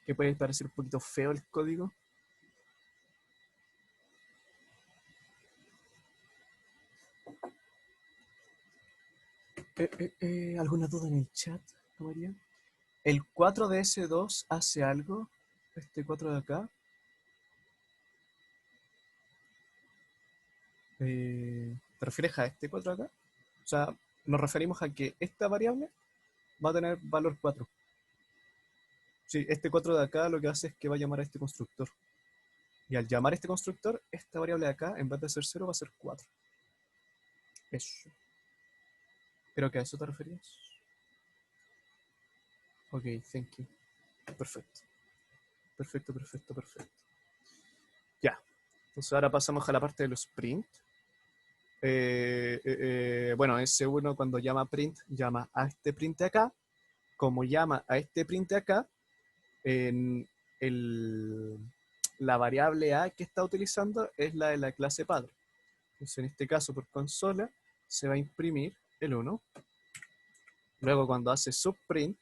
que puede parecer un poquito feo el código. ¿Alguna duda en el chat, María? ¿El 4 de S2 hace algo? Este 4 de acá. ¿Te refieres a este 4 de acá? O sea, nos referimos a que esta variable va a tener valor 4. Sí, este 4 de acá lo que hace es que va a llamar a este constructor. Y al llamar a este constructor, esta variable de acá, en vez de ser 0, va a ser 4. Eso. Creo que a eso te referías. Ok, thank you. Perfecto. Perfecto. Ya. Entonces ahora pasamos a la parte de los print. Bueno, S1 cuando llama print, llama a este print de acá. Como llama a este print de acá, la variable A que está utilizando es la de la clase padre. Entonces en este caso por consola se va a imprimir el 1. Luego cuando hace subprint,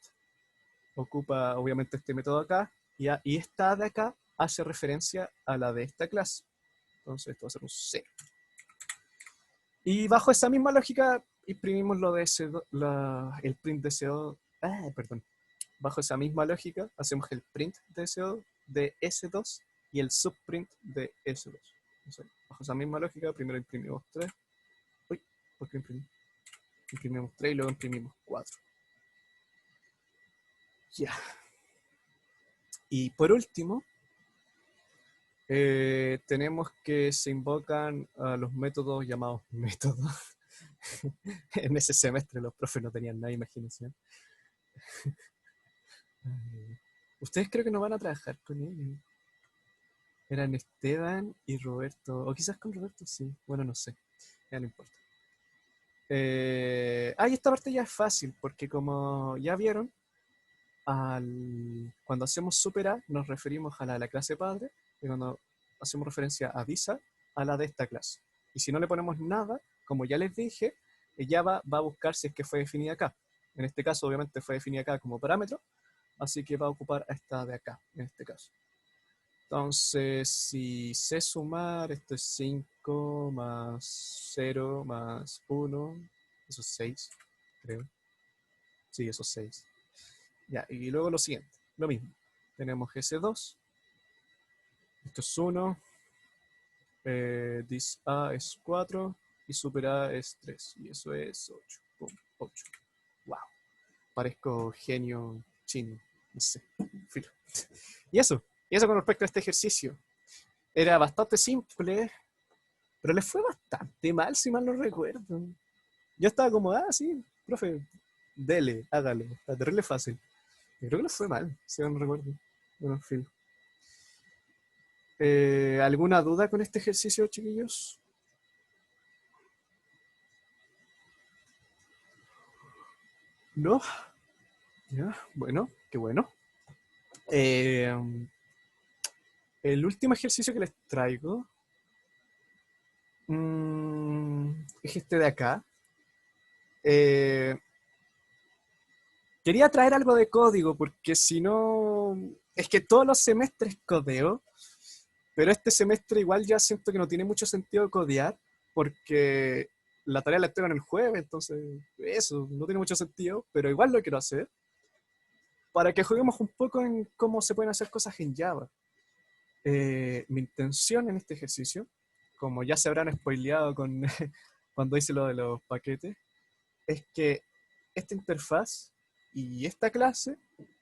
ocupa obviamente este método acá, y esta de acá hace referencia a la de esta clase. Entonces esto va a ser un 0. Y bajo esa misma lógica imprimimos lo de el print de S2. Perdón. Bajo esa misma lógica hacemos el print de S2 y el subprint de S2. Entonces, bajo esa misma lógica, primero imprimimos 3. Uy, ¿por qué imprimimos? Imprimimos 3 y luego imprimimos 4. Ya. Y por último, tenemos que se invocan a los métodos llamados métodos. En ese semestre los profes no tenían nada de imaginación. Ustedes creo que no van a trabajar con ellos. Eran Esteban y Roberto, o quizás con Roberto sí, bueno, no sé, ya no importa. Y esta parte ya es fácil, porque como ya vieron, cuando hacemos Super A nos referimos a la de la clase padre, y cuando hacemos referencia a Visa, a la de esta clase. Y si no le ponemos nada, como ya les dije, Java va a buscar si es que fue definida acá. En este caso, obviamente, fue definida acá como parámetro, así que va a ocupar a esta de acá, en este caso. Entonces, si sé sumar, esto es 5 más 0 más 1, eso es 6, creo. Sí, eso es 6. Ya, y luego lo siguiente, lo mismo. Tenemos S2, esto es 1, dis A es 4 y super A es 3, y eso es 8. Pum, 8. Wow, parezco genio chino, no sé, filo. Y eso con respecto a este ejercicio. Era bastante simple, pero le fue bastante mal, si mal no recuerdo. Yo estaba como, sí, profe, dele, hágalo, está terrible fácil. Y creo que le fue mal, si mal no recuerdo. Bueno, en fin. ¿Alguna duda con este ejercicio, chiquillos? ¿No? Ya, bueno, qué bueno. El último ejercicio que les traigo es este de acá. Quería traer algo de código, porque si no, es que todos los semestres codeo, pero este semestre igual ya siento que no tiene mucho sentido codear, porque la tarea la entregan el jueves, entonces eso, no tiene mucho sentido, pero igual lo quiero hacer, para que juguemos un poco en cómo se pueden hacer cosas en Java. Mi intención en este ejercicio, como ya se habrán spoileado con, cuando hice lo de los paquetes, es que esta interfaz y esta clase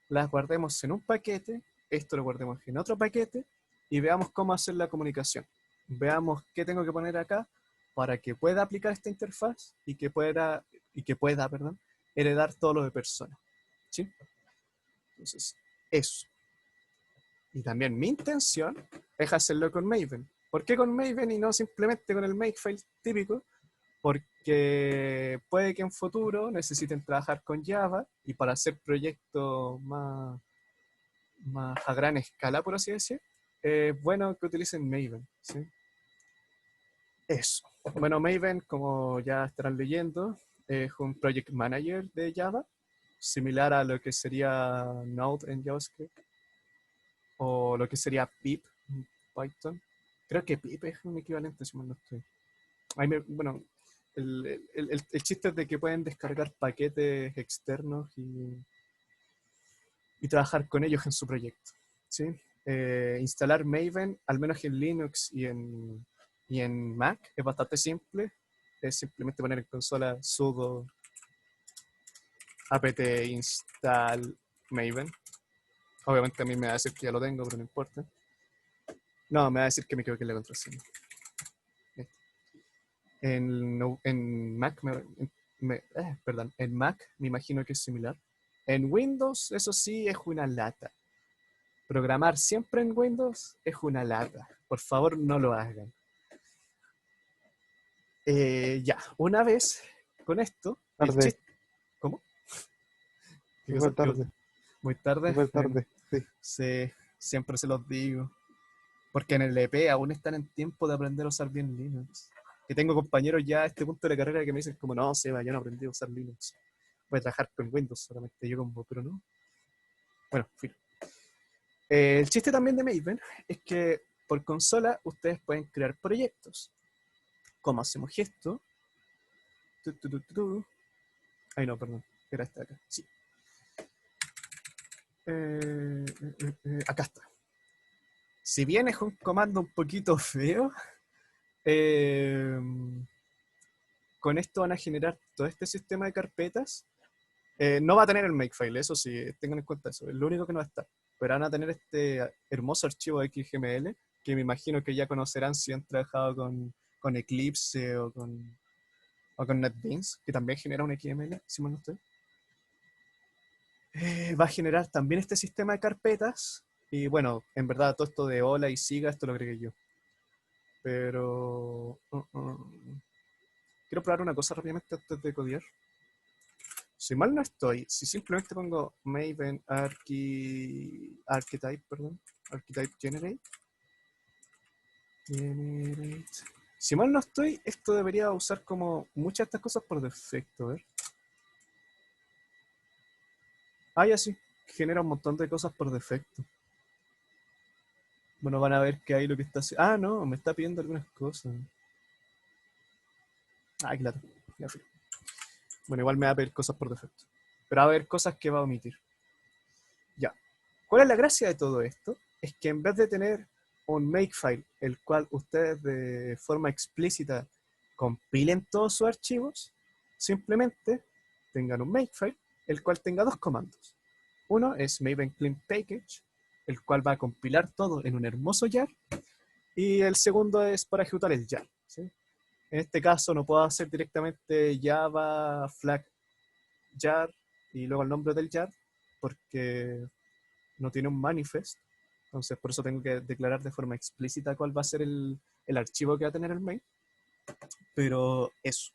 las guardemos en un paquete, esto lo guardemos en otro paquete y veamos cómo hacer la comunicación. Veamos qué tengo que poner acá para que pueda aplicar esta interfaz y que pueda, perdón, heredar todo lo de persona. ¿Sí? Entonces, eso. Y también mi intención es hacerlo con Maven. ¿Por qué con Maven y no simplemente con el Makefile típico? Porque puede que en futuro necesiten trabajar con Java y para hacer proyectos más a gran escala, por así decir, es bueno que utilicen Maven. ¿Sí? Eso. Bueno, Maven, como ya estarán leyendo, es un project manager de Java, similar a lo que sería Node en JavaScript, o lo que sería pip en Python. Creo que pip es un equivalente, si mal no estoy. Bueno, el chiste es de que pueden descargar paquetes externos y trabajar con ellos en su proyecto. ¿Sí? Instalar Maven, al menos en Linux y en Mac, es bastante simple. Es simplemente poner en consola sudo apt install Maven. Obviamente a mí me va a decir que ya lo tengo, pero no importa. No, me va a decir que me equivoqué en la contraseña. En Mac, perdón, en Mac me imagino que es similar. En Windows, eso sí, es una lata. Programar siempre en Windows es una lata. Por favor, no lo hagan. Ya, una vez con esto, el Tarde, chiste... ¿Cómo? ¿Qué cosa? súper tarde, Muy tarde. súper tarde, sí. Sí, siempre se los digo. Porque en el EP aún están en tiempo de aprender a usar bien Linux. Que tengo compañeros ya a este punto de la carrera que me dicen como, no, Seba, yo no aprendí a usar Linux. Voy a trabajar con Windows solamente. Yo como, pero no. Bueno, fin. El chiste también de Maven es que por consola ustedes pueden crear proyectos. ¿Cómo hacemos esto? Ay, no, perdón. Era esta acá. Sí. Acá está. Si bien es un comando un poquito feo, con esto van a generar todo este sistema de carpetas. No va a tener el makefile, eso sí, tengan en cuenta eso. Es lo único que no va a estar. Pero van a tener este hermoso archivo de XML que me imagino que ya conocerán si han trabajado con Eclipse o con NetBeans, que también genera un XML, si mal no estoy. Va a generar también este sistema de carpetas. Y bueno, en verdad todo esto de hola y siga, esto lo agregué yo. Pero quiero probar una cosa rápidamente antes de codear. Si mal no estoy, si simplemente pongo Maven Archetype, perdón, Archetype Generate. Si mal no estoy, esto debería usar como muchas de estas cosas por defecto, a ver. Ah, ya sí, genera un montón de cosas por defecto. Bueno, van a ver que ahí lo que está haciendo. Ah, no, me está pidiendo algunas cosas. Ah, claro. Ya fui. Bueno, igual me va a pedir cosas por defecto. Pero va a haber cosas que va a omitir. Ya. ¿Cuál es la gracia de todo esto? Es que en vez de tener un makefile, el cual ustedes de forma explícita compilen todos sus archivos, simplemente tengan un makefile, el cual tenga dos comandos. Uno es Maven Clean Package, el cual va a compilar todo en un hermoso jar, y el segundo es para ejecutar el jar, ¿sí? En este caso no puedo hacer directamente Java flag jar y luego el nombre del jar, porque no tiene un manifest. Entonces por eso tengo que declarar de forma explícita cuál va a ser el archivo que va a tener el main. Pero eso.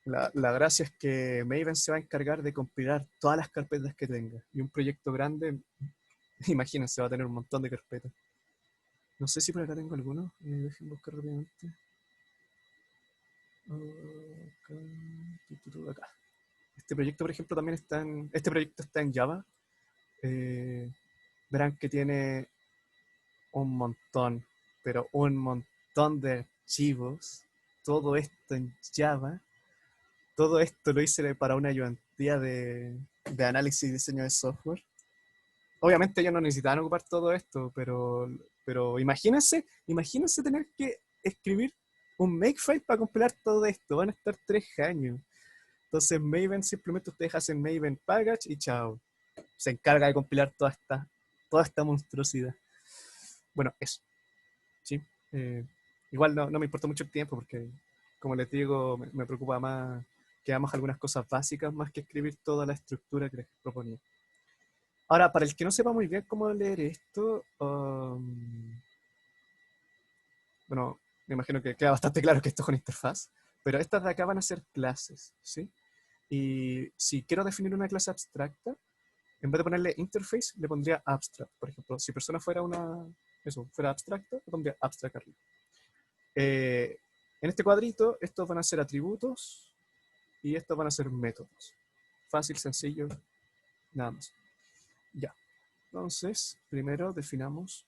La gracia es que Maven se va a encargar de compilar todas las carpetas que tenga. Y un proyecto grande, imagínense, va a tener un montón de carpetas. No sé si por acá tengo alguno. Dejen buscar rápidamente. Acá. Este proyecto, por ejemplo, también está en. Este proyecto está en Java. Verán que tiene un montón, pero un montón de archivos. Todo esto en Java. Todo esto lo hice para una ayudantía de análisis y diseño de software. Obviamente ellos no necesitaban ocupar todo esto, pero imagínense tener que escribir un makefile para compilar todo esto. Van a estar 3 años. Entonces Maven, simplemente ustedes hacen Maven package y chao. Se encarga de compilar toda esta monstruosidad. Bueno, eso. ¿Sí? Igual no me importa mucho el tiempo porque, como les digo, me preocupa más que hagamos algunas cosas básicas más que escribir toda la estructura que les proponía. Ahora, para el que no sepa muy bien cómo leer esto, bueno, me imagino que queda bastante claro que esto es una interfaz, pero estas de acá van a ser clases, ¿sí? Y si quiero definir una clase abstracta, en vez de ponerle interface, le pondría abstract. Por ejemplo, si persona fuera fuera abstracta, le pondría abstract arriba. En este cuadrito, estos van a ser atributos y estos van a ser métodos. Fácil, sencillo, nada más. Ya. Entonces, primero definamos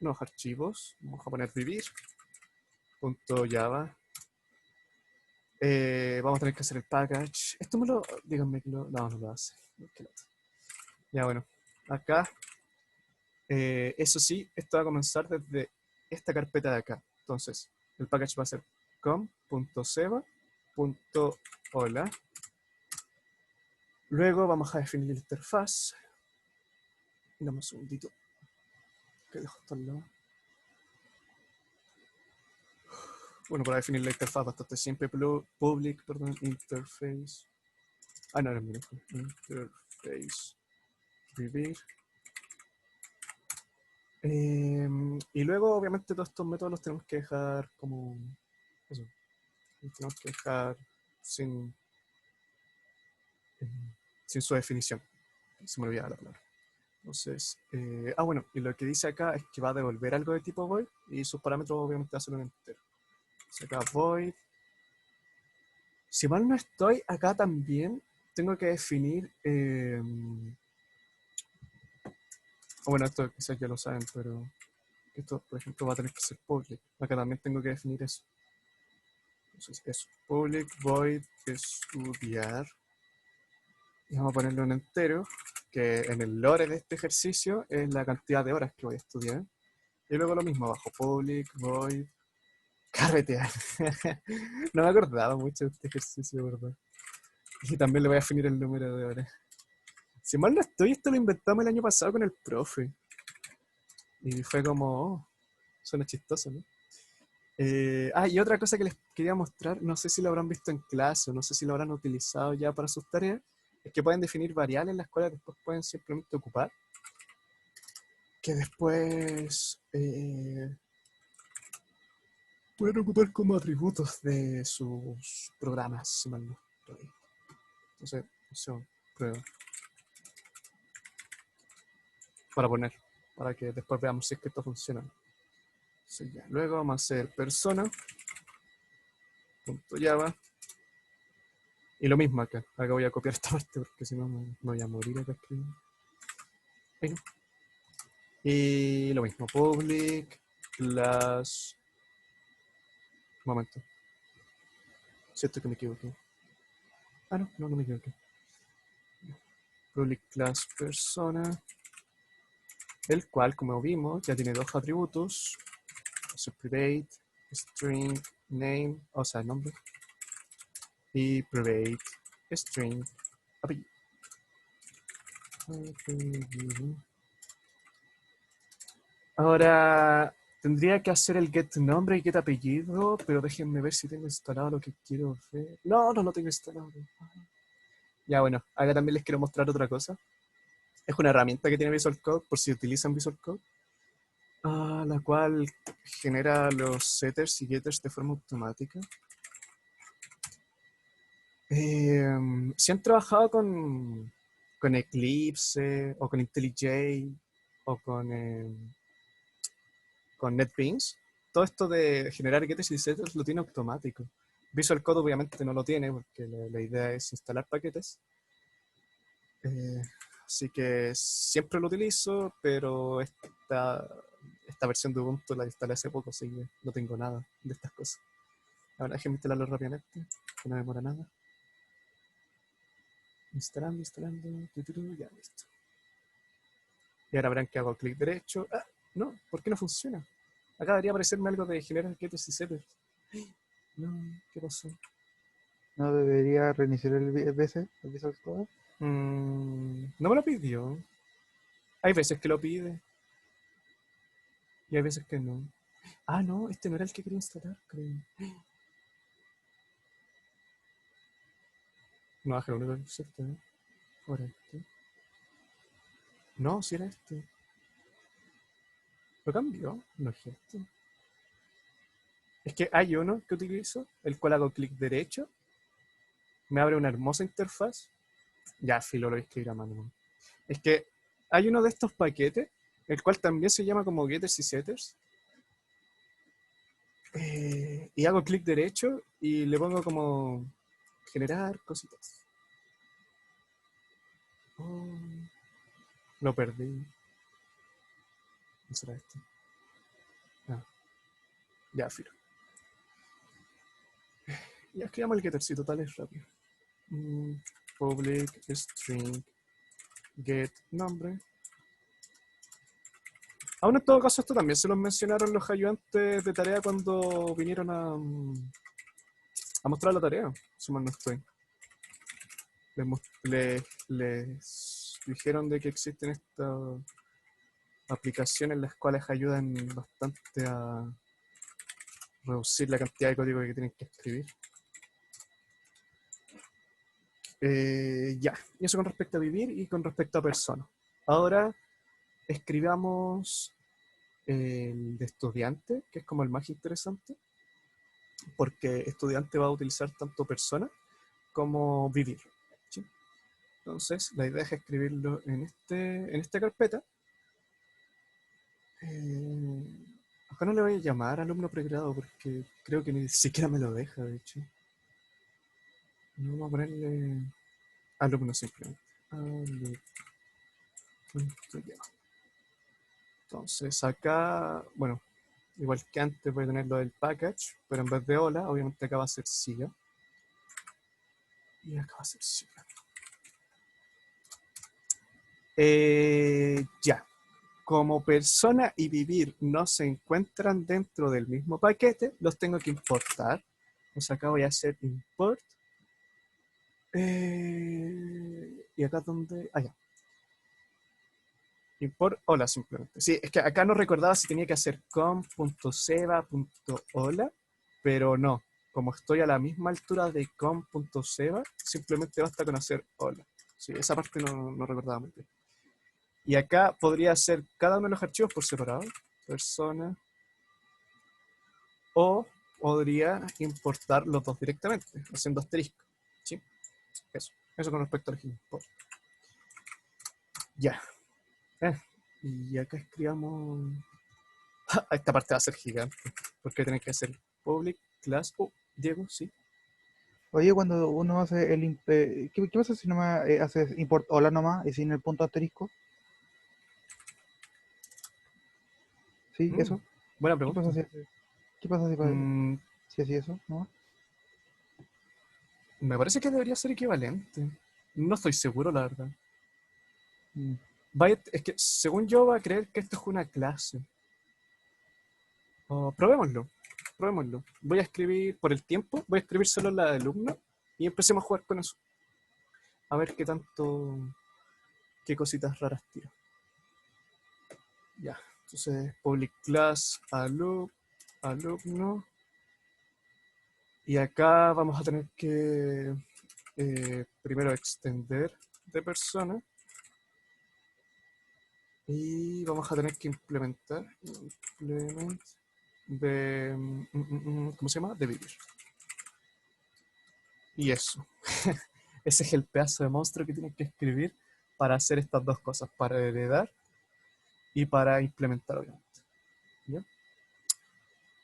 unos archivos. Vamos a poner vivir.java. Vamos a tener que hacer el package. Esto díganme que no lo hace. Ya, bueno. Acá, eso sí, esto va a comenzar desde esta carpeta de acá. Entonces, el package va a ser com.seva.hola. Luego vamos a definir la interfaz. Dame un segundito. Que dejo esto al lado. Bueno, para definir la interfaz bastante simple. Public, interface. No era mi interface. Vivir. Y luego, obviamente, todos estos métodos los tenemos que dejar como. Eso. Los tenemos que dejar sin su definición. Se me olvidaba la palabra. Entonces, bueno, y lo que dice acá es que va a devolver algo de tipo void y sus parámetros obviamente hacen un entero. Entonces acá void. Si mal no estoy, acá también tengo que definir. Bueno, esto quizás ya lo saben, pero esto, por ejemplo, va a tener que ser public. Acá también tengo que definir eso. Entonces, eso. Public void estudiar. Y vamos a ponerle un entero, que en el lore de este ejercicio es la cantidad de horas que voy a estudiar. Y luego lo mismo abajo, public, void, carretear. No me acordaba mucho de este ejercicio, ¿verdad? Y también le voy a definir el número de horas. Si mal no estoy, esto lo inventamos el año pasado con el profe. Y fue como, oh, suena chistoso, ¿no? Y otra cosa que les quería mostrar, no sé si lo habrán visto en clase o no sé si lo habrán utilizado ya para sus tareas, es que pueden definir variables las cuales después pueden simplemente ocupar, que después pueden ocupar como atributos de sus programas, si mal no estoy. Entonces, eso, prueba. Para poner, para que después veamos si es que esto funciona. Sí, ya. Luego vamos a hacer persona.java. Y lo mismo acá. Acá voy a copiar esta parte porque si no me voy a morir acá escribiendo. Ahí no. Y lo mismo. Public class. Un momento. Siento que me equivoqué. No me equivoqué. Public class persona. El cual, como vimos, ya tiene dos atributos. Private, string, name, o sea, nombre. Y private, string, apellido. Ahora tendría que hacer el get nombre y get apellido, pero déjenme ver si tengo instalado lo que quiero ver. No lo tengo instalado. Ya bueno, acá también les quiero mostrar otra cosa. Es una herramienta que tiene Visual Code, por si utilizan Visual Code, la cual genera los setters y getters de forma automática. Si han trabajado con Eclipse o con IntelliJ o con NetBeans, todo esto de generar getters y setters lo tiene automático. Visual Code obviamente no lo tiene porque la idea es instalar paquetes. Así que siempre lo utilizo, pero esta versión de Ubuntu la instalé hace poco, así que no tengo nada de estas cosas. Ahora déjenme instalarlo rápidamente, que no demora nada. Instalando, ya listo. Y ahora verán que hago clic derecho. No, ¿por qué no funciona? Acá debería aparecerme algo de generar getters y setters. No, ¿qué pasó? ¿No debería reiniciar el VS, el Visual Code? No me lo pidió. Hay veces que lo pide. Y hay veces que no. No, este no era el que quería instalar, creo. No, bajé uno con este, ¿no? Ahora este. No, si era este. ¿Lo cambió? No es este. Es que hay uno que utilizo, el cual hago clic derecho. Me abre una hermosa interfaz. Ya, filo, lo voy a escribir a mano. Es que hay uno de estos paquetes, el cual también se llama como getters y setters. Y hago clic derecho y le pongo como generar cositas. Lo perdí. ¿No será este? Ya, filo. Ya escribamos el gettercito, tal es rápido. Public string get nombre. Aún en todo caso, esto también se los mencionaron los ayudantes de tarea cuando vinieron a mostrar la tarea, si mal no estoy. Les dijeron de que existen estas aplicaciones las cuales ayudan bastante a reducir la cantidad de código que tienen que escribir. Ya, y eso con respecto a vivir y con respecto a persona. Ahora escribamos el de estudiante, que es como el más interesante, porque estudiante va a utilizar tanto persona como vivir. ¿Sí? Entonces, la idea es escribirlo en esta carpeta. Acá no le voy a llamar alumno pregrado porque creo que ni siquiera me lo deja, de hecho. No vamos a ponerle alumno simplemente. Entonces acá, bueno, igual que antes voy a tener lo del package, pero en vez de hola, obviamente acá va a ser siga. Y acá va a ser siga. Ya. Como persona y vivir no se encuentran dentro del mismo paquete, los tengo que importar. Entonces acá voy a hacer import. Y acá donde... ya. Import hola simplemente. Sí, es que acá no recordaba si tenía que hacer com.seba.hola, pero no. Como estoy a la misma altura de com.seba, simplemente basta con hacer hola. Sí, esa parte no recordaba muy bien. Y acá podría hacer cada uno de los archivos por separado, persona, o podría importar los dos directamente, haciendo asterisco. ¿Sí? Eso con respecto al import. Ya. Y acá escribamos... Esta parte va a ser gigante, porque tenéis que hacer public class. Diego, sí. Oye, cuando uno hace ¿qué pasa si nomás haces import hola nomás y sin el punto asterisco? ¿Sí? Mm, ¿Eso? buena ¿Qué pregunta. pasa qué pasa Mm, si así eso? ¿No? me parece que debería ser equivalente. No estoy seguro, la verdad. Mm. Es que según yo va a creer que esto es una clase. Probémoslo. Probémoslo. Voy a escribir, por el tiempo, voy a escribir solo la de alumno y empecemos a jugar con eso. A ver qué tanto, qué cositas raras tiro. Ya. Entonces, public class, alumno. Y acá vamos a tener que primero extender de persona. Y vamos a tener que implementar de, ¿cómo se llama? De vivir. Y eso. Ese es el pedazo de monstruo que tienes que escribir para hacer estas dos cosas, para heredar y para implementar, obviamente. ¿Ya?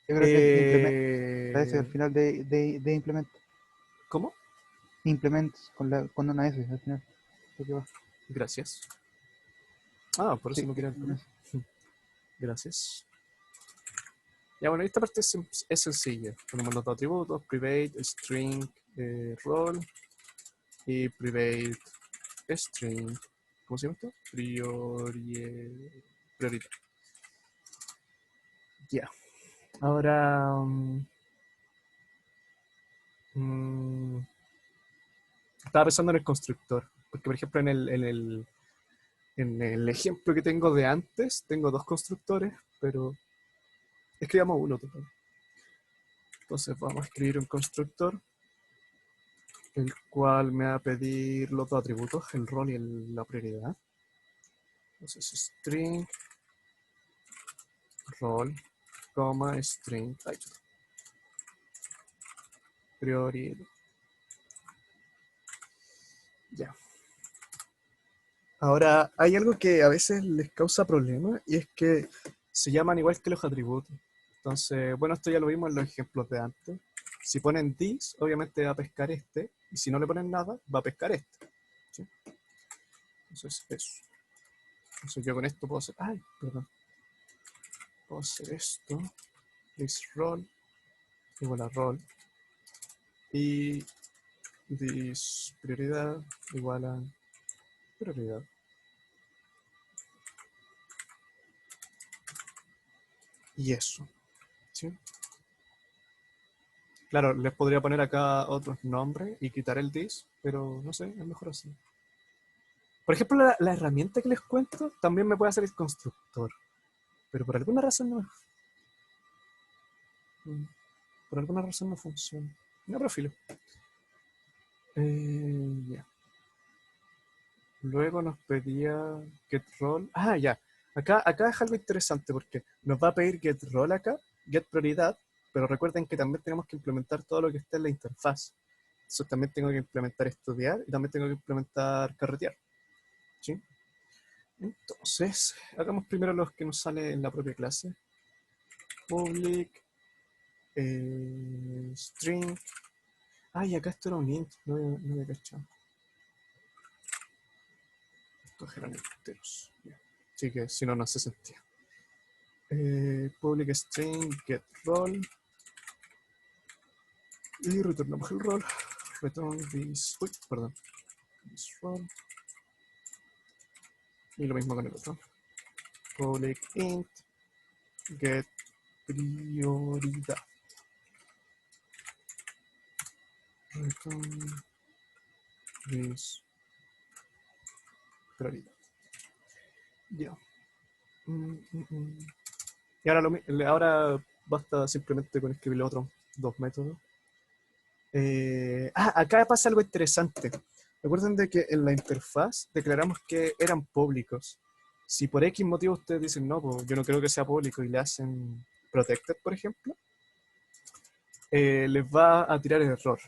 Yo creo que es ese al Eh, final de implement. ¿Cómo? Implements con una S al final. Lo que va. Gracias. Ah, por eso Sí, no quería el con una nombre. S. Gracias. Ya, bueno, esta parte es sencilla. Tenemos los dos atributos, private, string, role y private, string. ¿Cómo se llama esto? Prioridad. Ya. Ahora... estaba pensando en el constructor. Porque, por ejemplo, en el ejemplo que tengo de antes, tengo dos constructores, pero escribamos uno total. Entonces vamos a escribir un constructor, el cual me va a pedir los dos atributos, el rol y la prioridad. Entonces string, rol, coma, string, prioridad. Ya. Ahora, hay algo que a veces les causa problemas y es que se llaman igual que los atributos. Entonces, bueno, esto ya lo vimos en los ejemplos de antes. Si ponen this, obviamente va a pescar este, y si no le ponen nada, va a pescar este. ¿Sí? Entonces, eso. Entonces yo con esto puedo hacer... ¡Ay! Perdón. Puedo hacer esto. This roll igual a roll. Y this prioridad igual a prioridad. Y eso. ¿Sí? Claro, les podría poner acá otros nombres y quitar el this, pero no sé, es mejor así. Por ejemplo, la herramienta que les cuento también me puede hacer el constructor, pero por alguna razón no. Por alguna razón no funciona. No, pero filo. Ya. Luego nos pedía get role. Ah, ya. Acá es algo interesante porque nos va a pedir get role acá, get prioridad, pero recuerden que también tenemos que implementar todo lo que está en la interfaz. Entonces también tengo que implementar estudiar y también tengo que implementar carretear. ¿Sí? Entonces, hagamos primero los que nos sale en la propia clase. Public, string. Ay, acá esto era un int, no había cachado. Estos eran enteros. Así que si no, no se sentía. Public string get role. Y retornamos el role. Return this. Uy, perdón. This role. Y lo mismo con el otro. Public int get prioridad. Return this prioridad. Ya. Y ahora basta simplemente con escribir los otros dos métodos. Acá pasa algo interesante. Recuerden de que en la interfaz declaramos que eran públicos. Si por X motivo ustedes dicen, no, pues yo no creo que sea público y le hacen protected, por ejemplo, les va a tirar el error,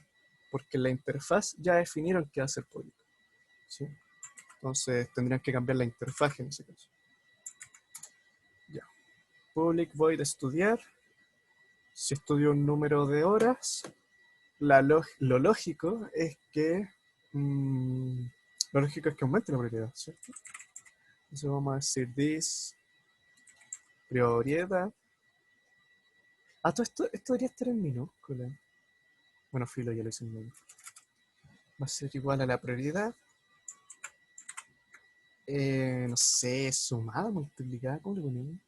porque en la interfaz ya definieron que va a ser público, ¿sí? Entonces tendrían que cambiar la interfaz en ese caso. Ya. Public void estudiar. Si estudio un número de horas, lo lógico es que aumente la prioridad, ¿cierto? Entonces vamos a decir this prioridad. Todo esto debería estar en minúscula. Bueno, filo, ya lo hice en minúscula. Va a ser igual a la prioridad. No sé, sumada, multiplicada, ¿cómo le ponemos?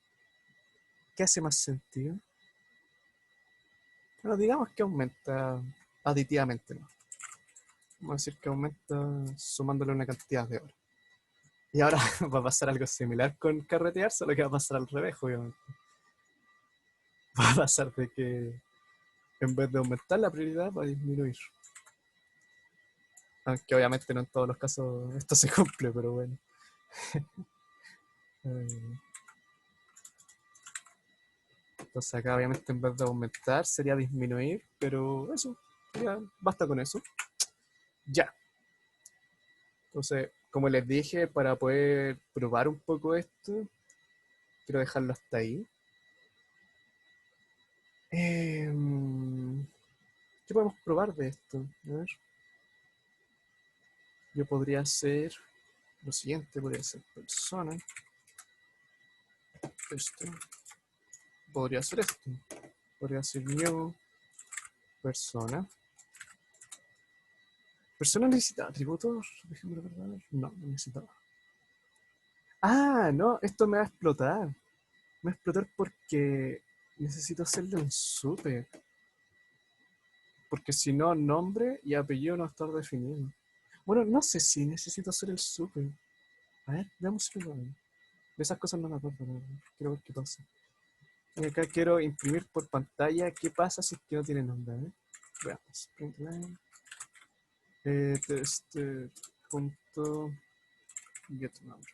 ¿Qué hace más sentido? Bueno, digamos que aumenta aditivamente, ¿no? Vamos a decir que aumenta sumándole una cantidad de horas. Y ahora va a pasar algo similar con carretear, solo que va a pasar al revés, obviamente. Va a pasar de que en vez de aumentar la prioridad va a disminuir. Aunque obviamente no en todos los casos esto se cumple, pero bueno. Entonces acá obviamente en vez de aumentar sería disminuir, pero eso, ya basta con eso. Ya. Entonces, como les dije, para poder probar un poco esto, quiero dejarlo hasta ahí. ¿Qué podemos probar de esto? A ver. Yo podría hacer lo siguiente, podría ser persona. Esto. Podría hacer esto. Podría ser new persona. ¿Persona necesita atributos? Déjenme ver. No, no necesitaba. No, esto me va a explotar. Me va a explotar porque necesito hacerle un super. Porque si no, nombre y apellido no está definido. Bueno, no sé si necesito hacer el super. A ver, veamos si lo hago. De esas cosas no me acuerdo. No. Quiero ver qué pasa. Y acá quiero imprimir por pantalla qué pasa si es que no tiene nombre. Veamos. Printline. Punto get number.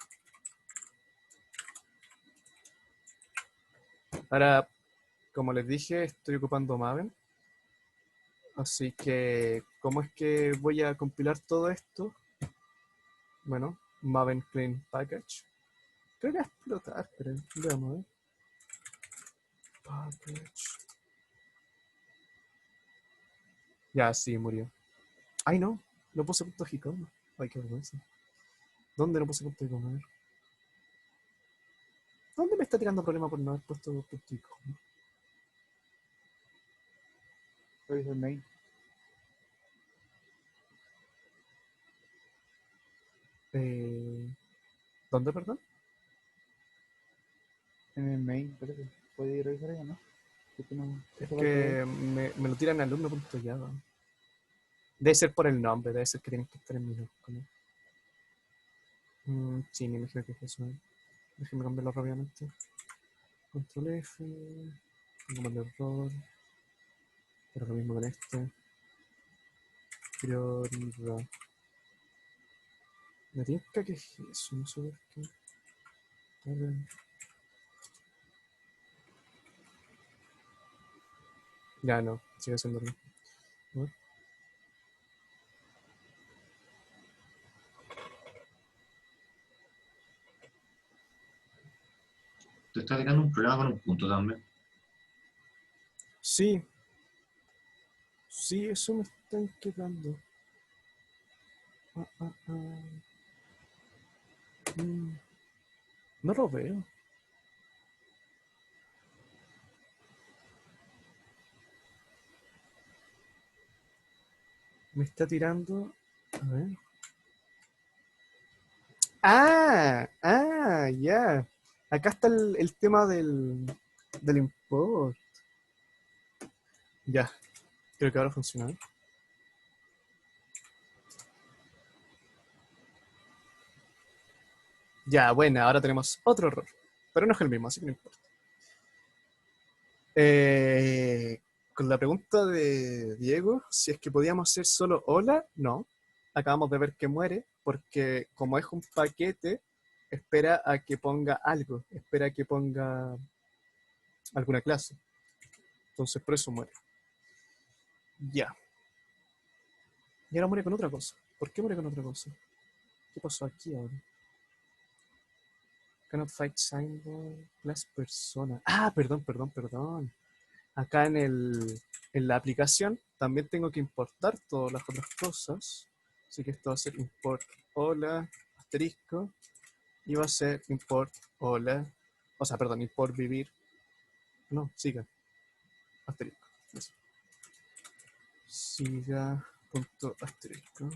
Ahora, como les dije, estoy ocupando Maven. Así que, ¿cómo es que voy a compilar todo esto? Bueno, Maven Clean Package. Creo que va a explotar, pero veamos, ¿eh? Package. Ya, sí, murió. Ay, no, no puse punto Hicom. Ay, qué vergüenza. ¿Dónde no puse punto Hicom? ¿Dónde me está tirando problema por no haber puesto punto Hicom? Revisa el main. ¿Dónde, perdón? En el main, parece. ¿Puede ir a revisar ahí o no? Es que me lo tiran alumno.java. Debe ser por el nombre, debe ser que tienen que estar en minúsculas. Sí, me imagino que es eso. Déjenme cambiarlo rápidamente. Control F. Pongo el error. Pero lo mismo con este. Prioridad. Me tinca que es eso, no sé por qué. A ver. Ya no, sigue siendo lo mismo. Te está tirando un problema con un punto también. Sí. Sí, eso me está inquietando. No lo veo. Me está tirando. A ver. Ya. Acá está el tema del import. Ya. Creo que ahora funciona. Ya, bueno, ahora tenemos otro error. pero no es el mismo, así que no importa. Con la pregunta de Diego, si es que podíamos hacer solo hola, no. Acabamos de ver que muere, porque como es un paquete, espera a que ponga algo, espera a que ponga alguna clase. Entonces por eso muere. Ya. Y ahora muere con otra cosa. ¿Por qué muere con otra cosa? ¿Qué pasó aquí ahora? Cannot fight symbol plus persona. Ah, perdón. Acá en la aplicación también tengo que importar todas las otras cosas. Así que esto va a ser import hola asterisco y va a ser import hola, o sea, perdón, import vivir. No, siga asterisco. Eso. Siga punto asterisco.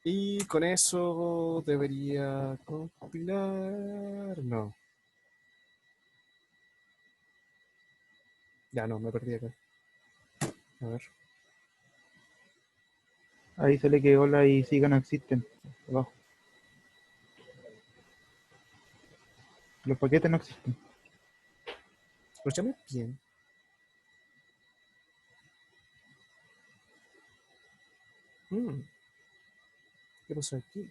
Y con eso debería compilar. No. Ya no, me perdí acá. A ver. Ahí sale que hola y siga no existen. Abajo. Los paquetes no existen. Escúchame bien. Mm, ¿Qué pasó aquí?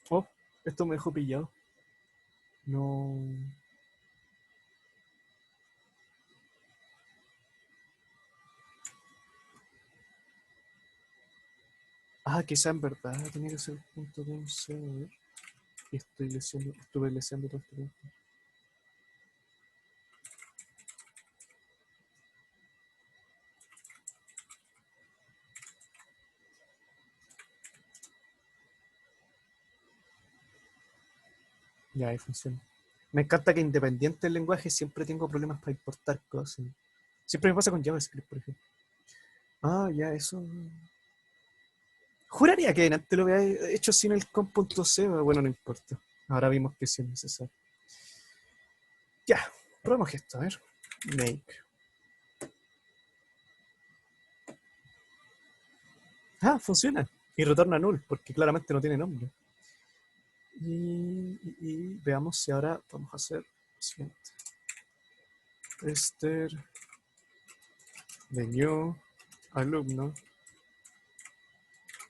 Oh, esto me dejó pillado. No. Ah, quizá en verdad tenía que ser punto de un server. Y estuve leseando todo este tiempo. Ya, ahí funciona. Me encanta que independiente del lenguaje siempre tengo problemas para importar cosas. Siempre me pasa con JavaScript, por ejemplo. Ah, ya, eso. Juraría que antes lo había hecho sin el com.c, pero bueno, no importa. Ahora vimos que sí es necesario. Ya, probemos esto, a ver. Make. Ah, funciona. Y retorna null, porque claramente no tiene nombre. Y veamos si ahora vamos a hacer lo siguiente. Tester de new alumno.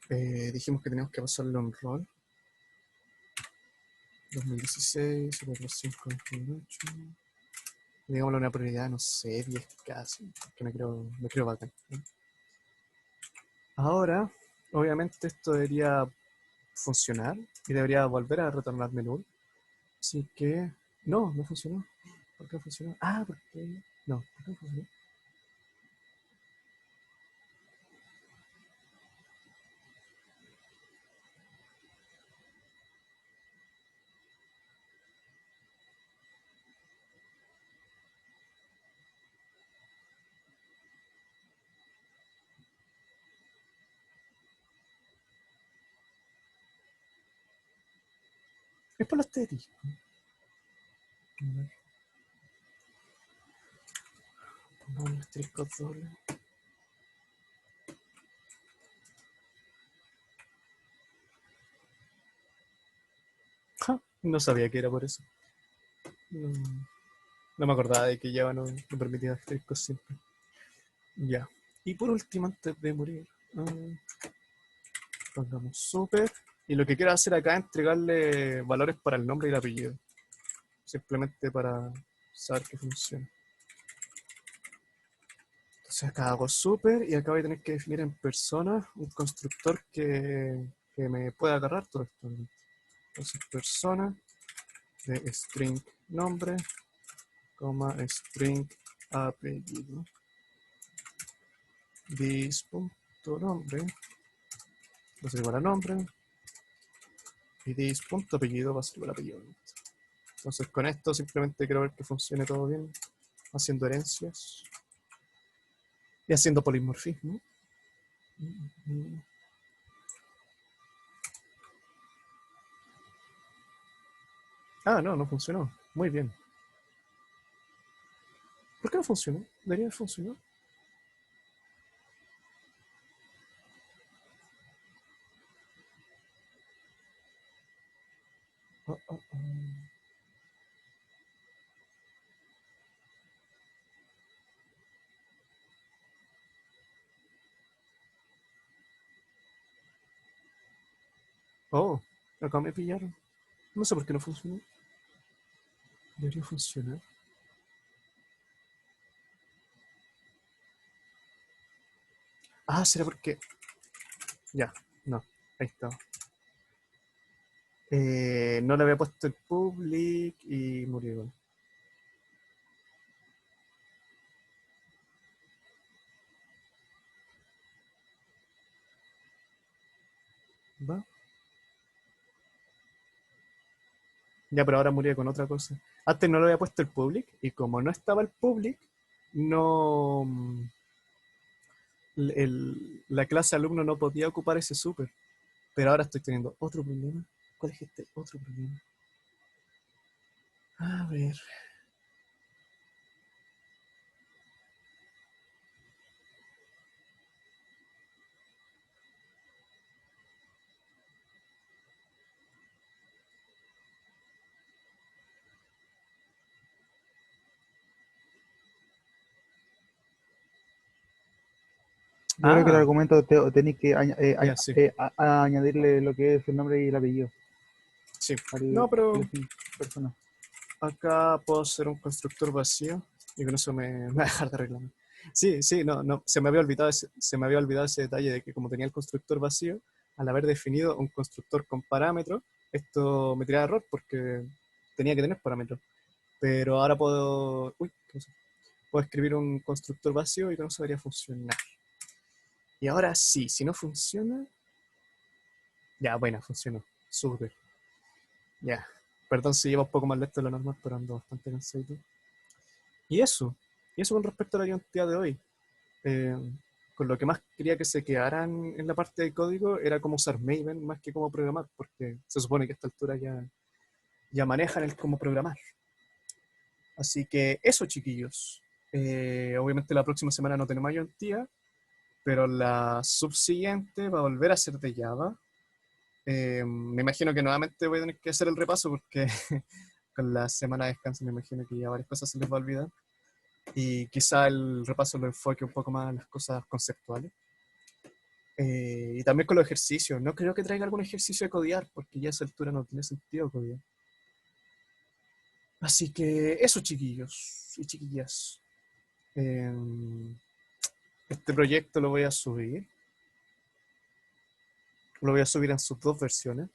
Dijimos que teníamos que pasarlo en roll. 2016, 528. Digámosle una prioridad, no sé, 10 casi, que me creo bacán. Ahora, obviamente esto debería funcionar y debería volver a retornarme null. Así que, no funcionó. ¿Por qué no funcionó? Ah, porque, no, ¿por qué no funcionó? Es por los asteriscos. A ver, pongamos los asteriscos dobles. Ja, no sabía que era por eso. No, no me acordaba de que Java no permitía asteriscos simples. Ya. Y por último, antes de morir, pongamos super. Y lo que quiero hacer acá es entregarle valores para el nombre y el apellido. Simplemente para saber que funciona. Entonces acá hago super y acá voy a tener que definir en persona un constructor que me pueda agarrar todo esto. Entonces persona de string nombre, coma string apellido. This.nombre va a ser igual a nombre y this.apellido va a ser igual a apellido. Entonces con esto simplemente quiero ver que funcione todo bien, haciendo herencias y haciendo polimorfismo. Ah, no funcionó. Muy bien. ¿Por qué no funcionó? Debería haber funcionado. Oh, oh, oh. Oh, acá me pillaron. No sé por qué no funcionó. Debería funcionar. Ah, será porque... Ya, no. Ahí está. No le había puesto el public y murió igual. ¿Va? Ya, pero ahora murió con otra cosa. Antes no le había puesto el public y como no estaba el public, no... la clase alumno no podía ocupar ese super. Pero ahora estoy teniendo otro problema. ¿Cuál es este otro problema? A ver. Yo creo que el Ah, argumento tenéis que ya, sí. añadirle lo que es el nombre y el apellido Sí. al, No, a pero la persona. acá puedo hacer un constructor vacío y con eso me va a dejar de reclamar. Sí, sí, no, no, se me había olvidado ese detalle de que como tenía el constructor vacío, al haber definido un constructor con parámetros, esto me tiraba error porque tenía que tener parámetros. Pero ahora puedo, uy, ¿qué pasó? Puedo escribir un constructor vacío y con eso debería funcionar. Y ahora sí, si no funciona, ya, buena, funcionó. Súper. Ya. Perdón si lleva un poco más lento de lo normal, pero ando bastante cansado. Y eso, y eso con respecto a la identidad de hoy. Eh, con lo que más quería que se quedaran en la parte de código era cómo usar Maven más que cómo programar, porque se supone que a esta altura ya manejan el cómo programar. Así que eso, chiquillos. Obviamente la próxima semana no tenemos ayuntía, pero la subsiguiente va a volver a ser de Java. Me imagino que nuevamente voy a tener que hacer el repaso porque con la semana de descanso me imagino que ya varias cosas se les va a olvidar. Y quizá el repaso lo enfoque un poco más en las cosas conceptuales. Y también con los ejercicios. No creo que traiga algún ejercicio de codiar, porque ya a esa altura no tiene sentido codiar. Así que eso, chiquillos y chiquillas. Eh, este proyecto lo voy a subir. Lo voy a subir en sus dos versiones,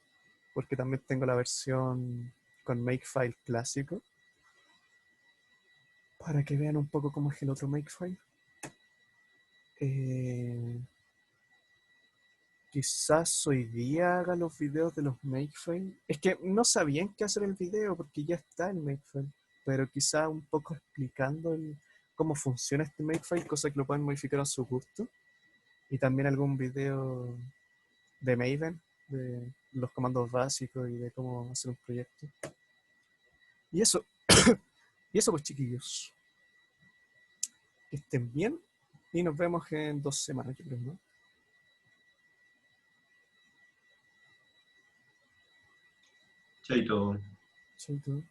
porque también tengo la versión con Makefile clásico, para que vean un poco cómo es el otro Makefile. Eh, Quizás hoy día haga los videos de los Makefile. Es que no sabían qué hacer el video porque ya está el Makefile, pero quizás un poco explicando cómo funciona este Makefile, cosa que lo pueden modificar a su gusto. Y también algún video de Maven, de los comandos básicos y de cómo hacer un proyecto. Y eso, y eso pues chiquillos, que estén bien y nos vemos en 2 semanas, yo creo, ¿no? Chaito. Chaito.